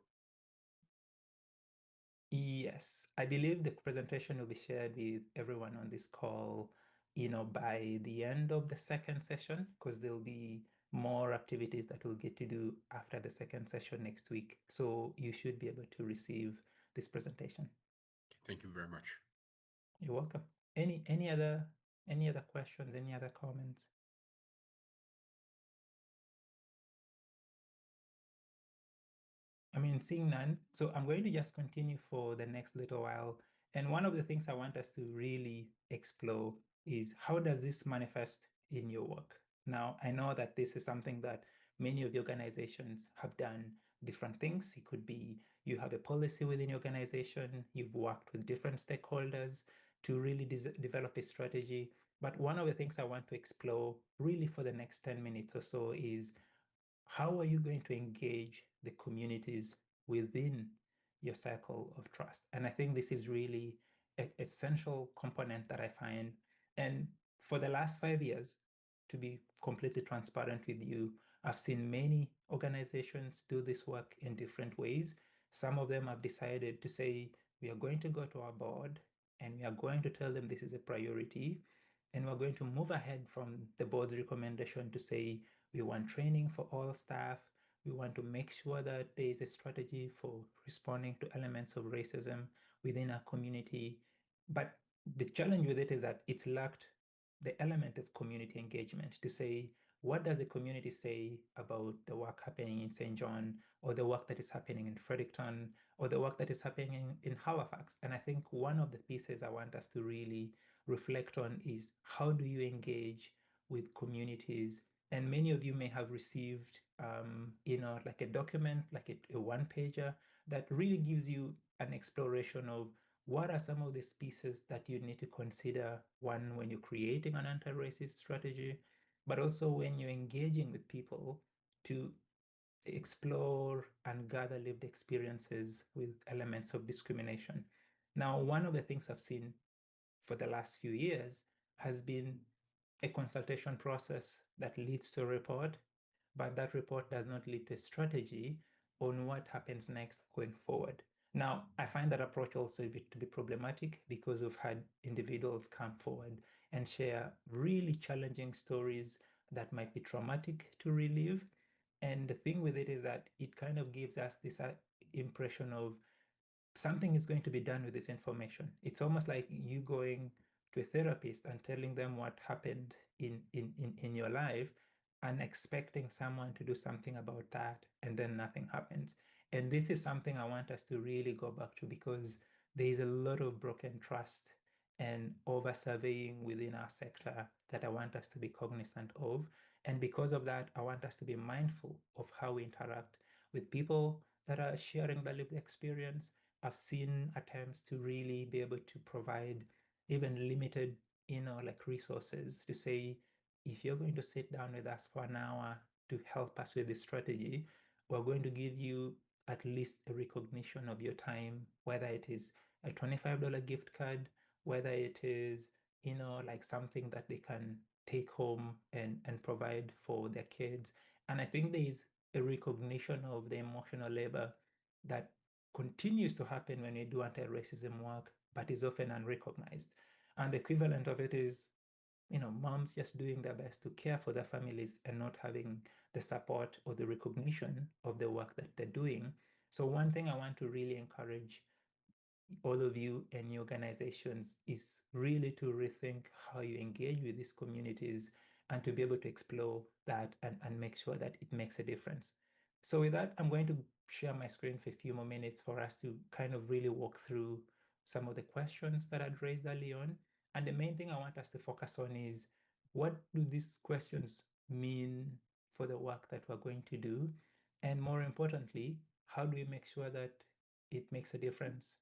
Yes, I believe the presentation will be shared with everyone on this call, by the end of the second session, because there'll be more activities that we'll get to do after the second session next week. So you should be able to receive this presentation. Thank you very much. You're welcome. Any other questions, any other comments? I mean, seeing none, so I'm going to just continue for the next little while. And one of the things I want us to really explore is, how does this manifest in your work? Now, I know that this is something that many of the organizations have done different things. It could be you have a policy within your organization, you've worked with different stakeholders to really develop a strategy. But one of the things I want to explore really for the next 10 minutes or so is, how are you going to engage the communities within your circle of trust? And I think this is really an essential component that I find. And for the last 5 years, to be completely transparent with you, I've seen many organizations do this work in different ways. Some of them have decided to say, we are going to go to our board and we are going to tell them this is a priority. And we're going to move ahead from the board's recommendation to say, we want training for all staff. We want to make sure that there is a strategy for responding to elements of racism within our community. But the challenge with it is that it's lacked the element of community engagement to say, what does the community say about the work happening in St. John, or the work that is happening in Fredericton, or the work that is happening in Halifax? And I think one of the pieces I want us to really reflect on is, how do you engage with communities? And many of you may have received, like a document, like a one-pager that really gives you an exploration of what are some of these pieces that you need to consider, one, when you're creating an anti-racist strategy, but also when you're engaging with people to explore and gather lived experiences with elements of discrimination. Now, one of the things I've seen for the last few years has been a consultation process that leads to a report, but that report does not lead to a strategy on what happens next going forward. Now, I find that approach also to be problematic because we've had individuals come forward and share really challenging stories that might be traumatic to relive. And the thing with it is that it kind of gives us this impression of something is going to be done with this information. It's almost like you going to a therapist and telling them what happened in your life and expecting someone to do something about that, and then nothing happens. And this is something I want us to really go back to, because there is a lot of broken trust and over surveying within our sector that I want us to be cognizant of. And because of that, I want us to be mindful of how we interact with people that are sharing their lived experience. I've seen attempts to really be able to provide even limited, like resources to say, if you're going to sit down with us for an hour to help us with this strategy, we're going to give you at least a recognition of your time, whether it is a $25 gift card, whether it is, like something that they can take home and provide for their kids. And I think there is a recognition of the emotional labor that continues to happen when we do anti-racism work, but is often unrecognized. And the equivalent of it is, moms just doing their best to care for their families and not having the support or the recognition of the work that they're doing. So one thing I want to really encourage all of you and your organizations is really to rethink how you engage with these communities and to be able to explore that and make sure that it makes a difference. So with that, I'm going to share my screen for a few more minutes for us to kind of really walk through some of the questions that I'd raised early on. And the main thing I want us to focus on is, what do these questions mean for the work that we're going to do? And more importantly, how do we make sure that it makes a difference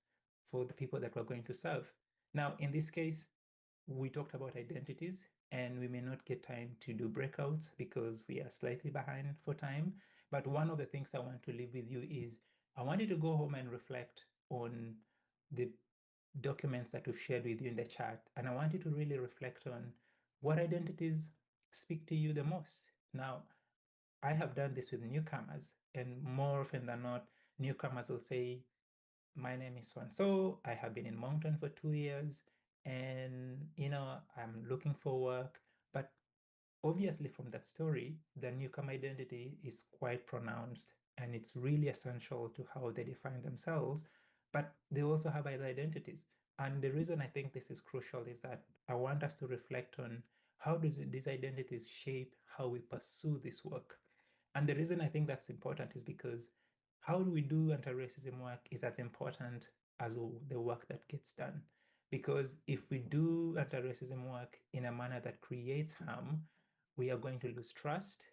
for the people that we're going to serve? Now, in this case, we talked about identities, and we may not get time to do breakouts because we are slightly behind for time. But one of the things I want to leave with you is, I want you to go home and reflect on the documents that we've shared with you in the chat. And I want you to really reflect on what identities speak to you the most. Now, I have done this with newcomers, and more often than not, newcomers will say, my name is so and so, I have been in Mountain for 2 years, and I'm looking for work. But obviously from that story, the newcomer identity is quite pronounced, and it's really essential to how they define themselves. But they also have other identities. And the reason I think this is crucial is that I want us to reflect on how these identities shape how we pursue this work. And the reason I think that's important is because how do we do anti-racism work is as important as the work that gets done. Because if we do anti-racism work in a manner that creates harm, we are going to lose trust.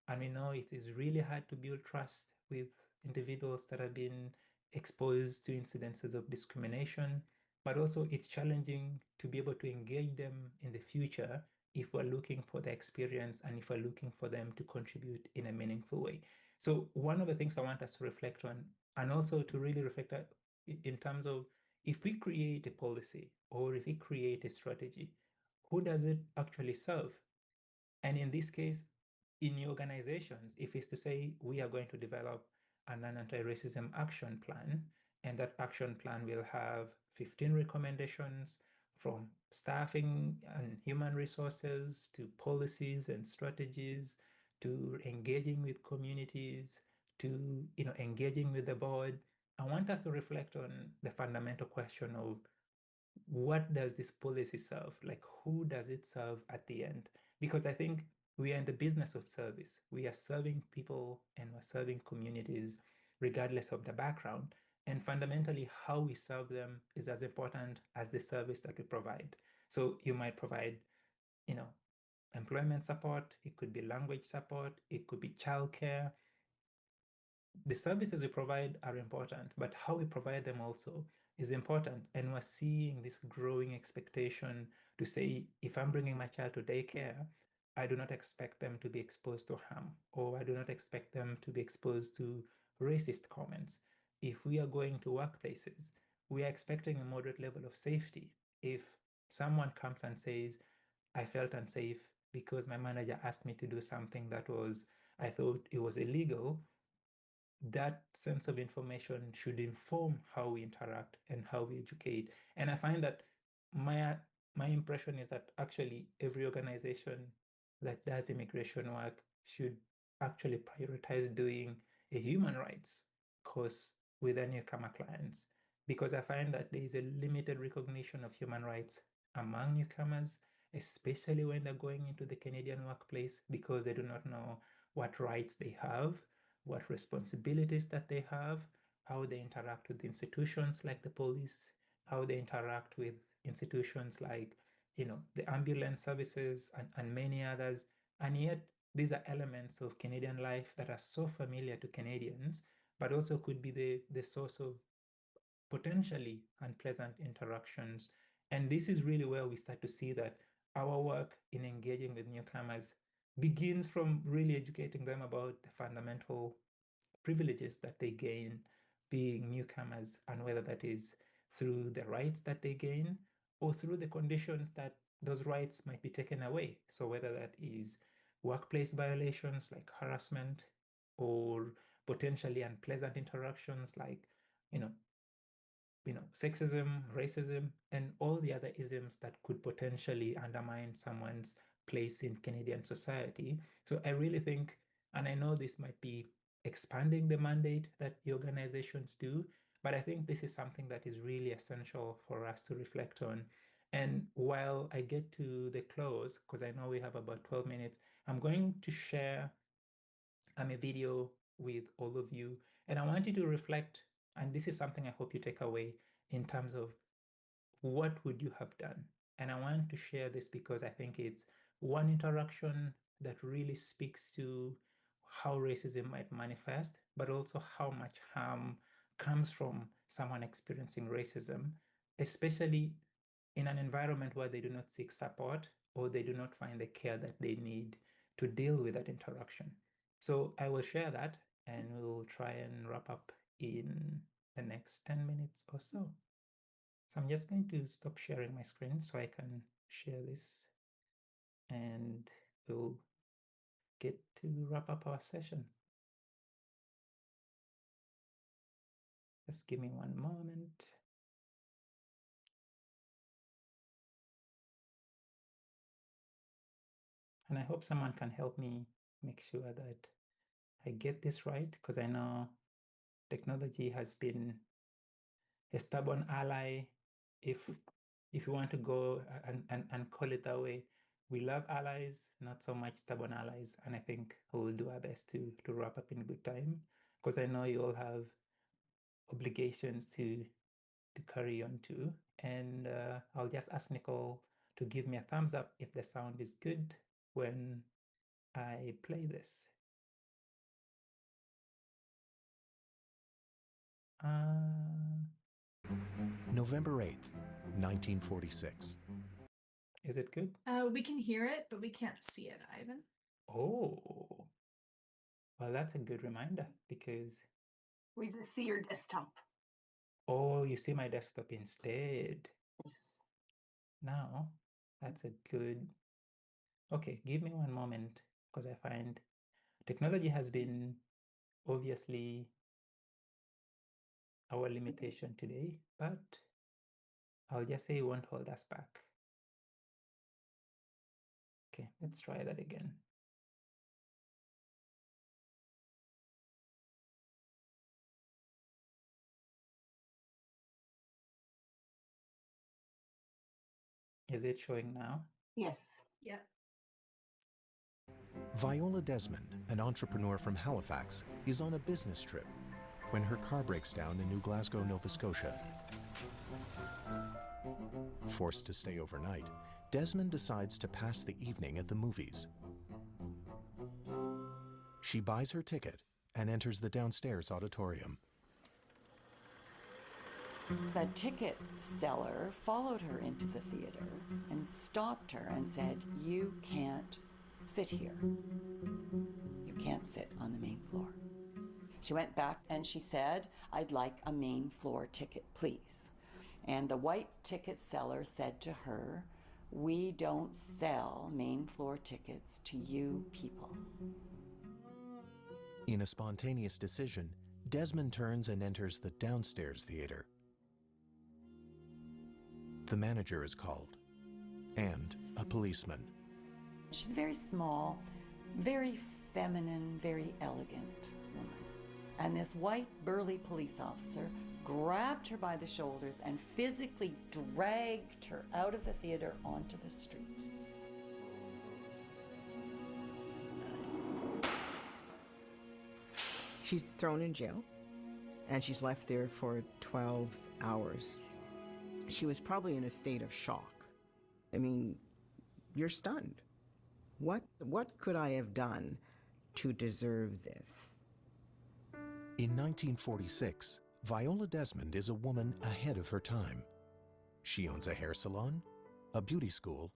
And we know it is really hard to build trust with individuals that have been exposed to incidences of discrimination. But also, it's challenging to be able to engage them in the future if we're looking for the experience and if we're looking for them to contribute in a meaningful way. So one of the things I want us to reflect on, and also to really reflect in terms of, if we create a policy or if we create a strategy, who does it actually serve? And in this case, in your organizations, if it's to say we are going to develop an anti-racism action plan, and that action plan will have 15 recommendations, from staffing and human resources to policies and strategies to engaging with communities to engaging with the board. I want us to reflect on the fundamental question of, what does this policy serve? Like, who does it serve at the end? Because I think we are in the business of service. We are serving people and we're serving communities regardless of the background. And fundamentally, how we serve them is as important as the service that we provide. So you might provide, employment support, it could be language support, it could be childcare. The services we provide are important, but how we provide them also is important. And we're seeing this growing expectation to say, if I'm bringing my child to daycare, I do not expect them to be exposed to harm, or I do not expect them to be exposed to racist comments. If we are going to workplaces, we are expecting a moderate level of safety. If someone comes and says, I felt unsafe because my manager asked me to do something that I thought it was illegal, that sense of information should inform how we interact and how we educate. And I find that my impression is that actually every organization that does immigration work should actually prioritize doing a human rights course with their newcomer clients, because I find that there is a limited recognition of human rights among newcomers, especially when they're going into the Canadian workplace, because they do not know what rights they have, what responsibilities that they have, how they interact with institutions like the police, how they interact with institutions like, the ambulance services and many others. And yet these are elements of Canadian life that are so familiar to Canadians, but also could be the source of potentially unpleasant interactions. And this is really where we start to see that our work in engaging with newcomers begins from really educating them about the fundamental privileges that they gain being newcomers, and whether that is through the rights that they gain or through the conditions that those rights might be taken away. So whether that is workplace violations like harassment, or potentially unpleasant interactions like, you know, sexism, racism, and all the other isms that could potentially undermine someone's place in Canadian society. So I really think, and I know this might be expanding the mandate that the organizations do, but I think this is something that is really essential for us to reflect on. And while I get to the close, because I know we have about 12 minutes, I'm going to share a video with all of you, and I want you to reflect, and this is something I hope you take away in terms of what would you have done. And I want to share this because I think it's one interaction that really speaks to how racism might manifest, but also how much harm comes from someone experiencing racism, especially in an environment where they do not seek support or they do not find the care that they need to deal with that interaction. So I will share that, and we'll try and wrap up in the next 10 minutes or so. So I'm just going to stop sharing my screen so I can share this, and we'll get to wrap up our session. Just give me one moment. And I hope someone can help me make sure that I get this right, because I know technology has been a stubborn ally. If you want to go and call it that way, we love allies, not so much stubborn allies. And I think we'll do our best to wrap up in good time, because I know you all have obligations to carry on to. And I'll just ask Nicole to give me a thumbs up if the sound is good when I play this. November 8th, 1946. Is it good? We can hear it, but we can't see it, Ivan. Oh, well, that's a good reminder, because we see your desktop. Oh, you see my desktop instead. Yes. Now, that's a good... Okay, give me one moment, because I find technology has been obviously our limitation today, but I'll just say it won't hold us back. Okay, let's try that again. Is it showing now? Yes. Yeah. Viola Desmond, an entrepreneur from Halifax, is on a business trip when her car breaks down in New Glasgow, Nova Scotia. Forced to stay overnight, Desmond decides to pass the evening at the movies. She buys her ticket and enters the downstairs auditorium. The ticket seller followed her into the theater and stopped her and said, "You can't sit here. You can't sit on the main floor." She went back and she said, "I'd like a main floor ticket, please." And the white ticket seller said to her, "We don't sell main floor tickets to you people." In a spontaneous decision, Desmond turns and enters the downstairs theater. The manager is called, and a policeman. She's very small, very feminine, very elegant woman. And this white, burly police officer grabbed her by the shoulders and physically dragged her out of the theater onto the street. She's thrown in jail, and she's left there for 12 hours. She was probably in a state of shock. I mean, you're stunned. What could I have done to deserve this? In 1946, Viola Desmond is a woman ahead of her time. She owns a hair salon, a beauty school,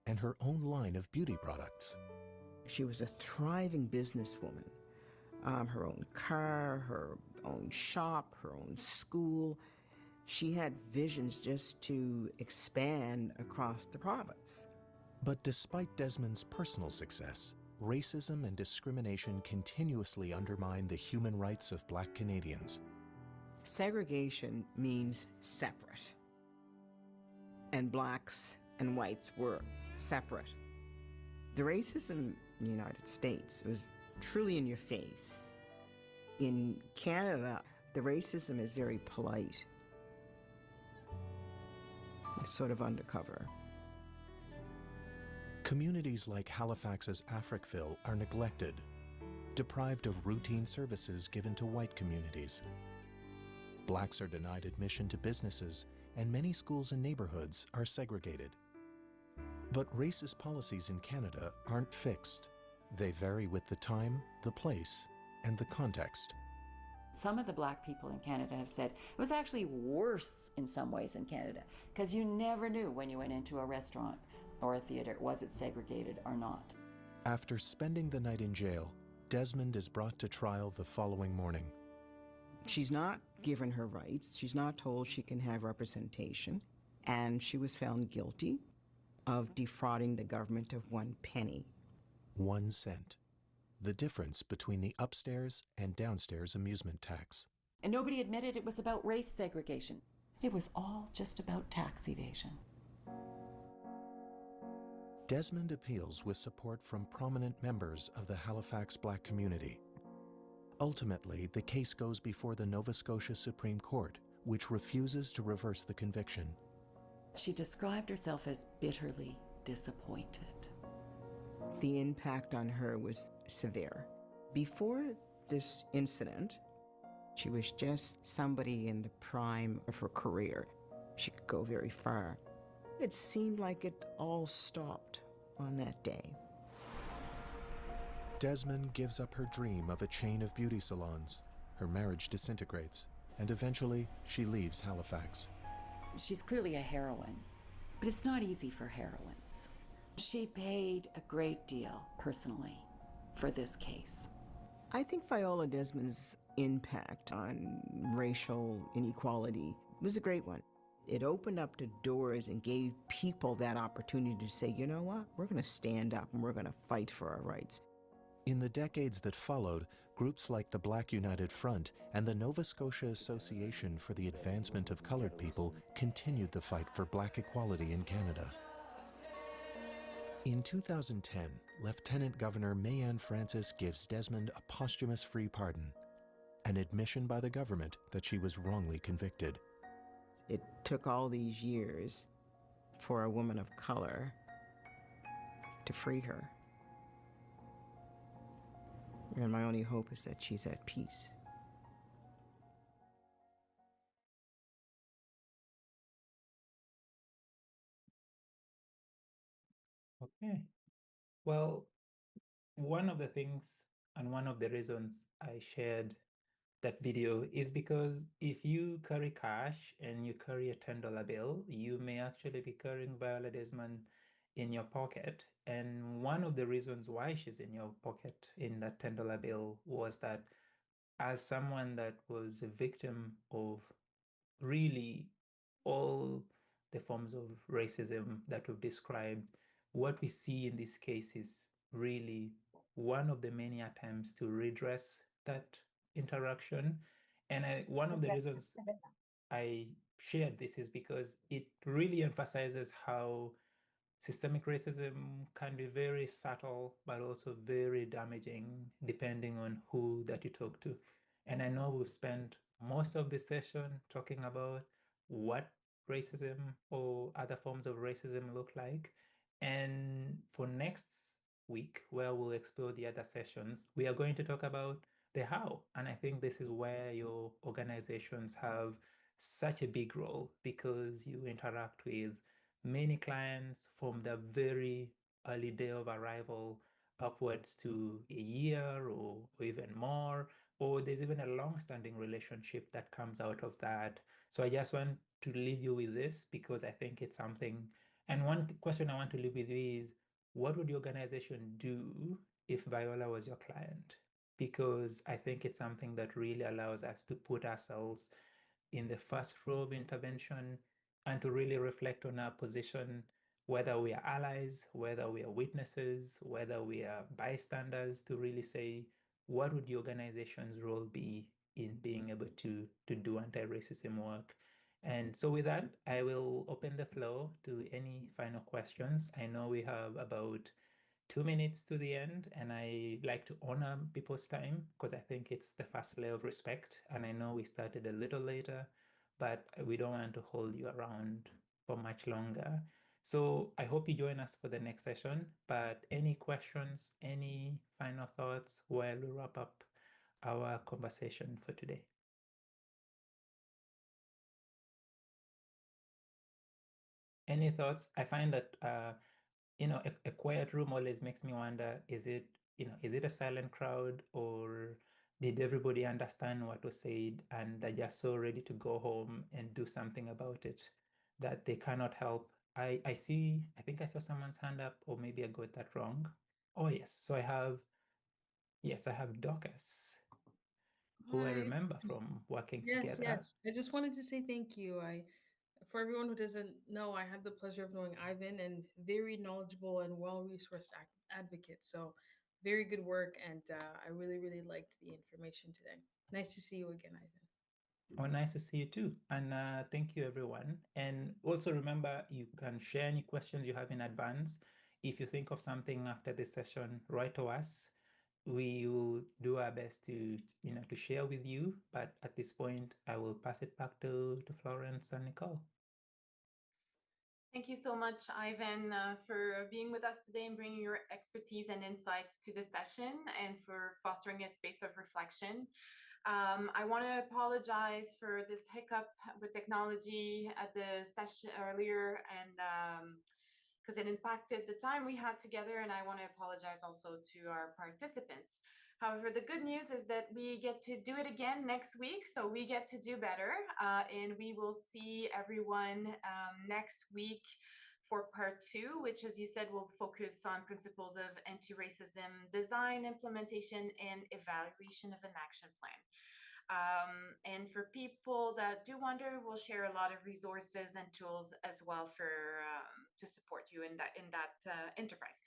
and her own line of beauty products. She was a thriving businesswoman. Her own car, her own shop, her own school. She had visions just to expand across the province. But despite Desmond's personal success, racism and discrimination continuously undermine the human rights of Black Canadians. Segregation means separate. And Blacks and whites were separate. The racism in the United States was truly in your face. In Canada, the racism is very polite. It's sort of undercover. Communities like Halifax's Africville are neglected, deprived of routine services given to white communities. Blacks are denied admission to businesses, and many schools and neighborhoods are segregated. But racist policies in Canada aren't fixed. They vary with the time, the place, and the context. Some of the Black people in Canada have said it was actually worse in some ways in Canada, because you never knew when you went into a restaurant or a theater, was it segregated or not. After spending the night in jail, Desmond is brought to trial the following morning. She's not given her rights. She's not told she can have representation. And she was found guilty of defrauding the government of 1 penny. 1 cent. The difference between the upstairs and downstairs amusement tax. And nobody admitted it was about race segregation. It was all just about tax evasion. Desmond appeals with support from prominent members of the Halifax Black community. Ultimately, the case goes before the Nova Scotia Supreme Court, which refuses to reverse the conviction. She described herself as bitterly disappointed. The impact on her was severe. Before this incident, she was just somebody in the prime of her career. She could go very far. It seemed like it all stopped on that day. Desmond gives up her dream of a chain of beauty salons. Her marriage disintegrates, and eventually she leaves Halifax. She's clearly a heroine, but it's not easy for heroines. She paid a great deal personally for this case. I think Viola Desmond's impact on racial inequality was a great one. It opened up the doors and gave people that opportunity to say, you know what, we're going to stand up and we're going to fight for our rights. In the decades that followed, groups like the Black United Front and the Nova Scotia Association for the Advancement of Colored People continued the fight for Black equality in Canada. In 2010, Lieutenant Governor Mayanne Francis gives Desmond a posthumous free pardon, an admission by the government that she was wrongly convicted. It took all these years for a woman of color to free her. And my only hope is that she's at peace. Okay. Well, one of the things and one of the reasons I shared that video is because if you carry cash and you carry a $10 bill, you may actually be carrying Viola Desmond in your pocket. And one of the reasons why she's in your pocket in that $10 bill was that as someone that was a victim of really all the forms of racism that we've described, what we see in this case is really one of the many attempts to redress that interaction And one of the reasons I shared this is because it really emphasizes how systemic racism can be very subtle, but also very damaging depending on who that you talk to. And I know we've spent most of the session talking about what racism or other forms of racism look like. And for next week, where we'll explore the other sessions, we are going to talk about the how. And I think this is where your organizations have such a big role, because you interact with many clients from the very early day of arrival upwards to a year or even more, or there's even a long-standing relationship that comes out of that. So I just want to leave you with this because I think it's something. And one question I want to leave with you is, what would the organization do if Viola was your client? Because I think it's something that really allows us to put ourselves in the first row of intervention and to really reflect on our position, whether we are allies, whether we are witnesses, whether we are bystanders, to really say, what would the organization's role be in being able to do anti-racism work? And so with that, I will open the floor to any final questions. I know we have about 2 minutes to the end, and I like to honor people's time because I think it's the first layer of respect. And I know we started a little later, but we don't want to hold you around for much longer. So I hope you join us for the next session. But any questions, any final thoughts while we wrap up our conversation for today? Any thoughts? I find that a quiet room always makes me wonder, is it a silent crowd, or did everybody understand what was said and they're just so ready to go home and do something about it that they cannot help? I think I saw someone's hand up, or maybe I got that wrong. Oh yes, so I have Dorcas, who I Hi. remember from working Yes, together. yes. I just wanted to say thank you. For everyone who doesn't know, I had the pleasure of knowing Ivan, and very knowledgeable and well-resourced advocate. So very good work, and I really, really liked the information today. Nice to see you again, Ivan. Oh, nice to see you too. And thank you, everyone. And also remember, you can share any questions you have in advance. If you think of something after this session, write to us. We will do our best to share with you. But at this point, I will pass it back to Florence and Nicole. Thank you so much, Ivan, for being with us today and bringing your expertise and insights to the session, and for fostering a space of reflection. I want to apologize for this hiccup with technology at the session earlier, and because it impacted the time we had together, and I want to apologize also to our participants. However, the good news is that we get to do it again next week, so we get to do better, and we will see everyone next week for part 2, which, as you said, will focus on principles of anti-racism design, implementation, and evaluation of an action plan. And for people that do wonder, we'll share a lot of resources and tools as well for to support you in that enterprise.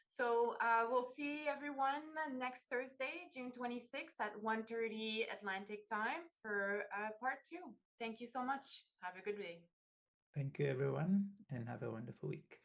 So we'll see everyone next Thursday, June 26th at 1:30 Atlantic time for part 2. Thank you so much. Have a good day. Thank you, everyone, and have a wonderful week.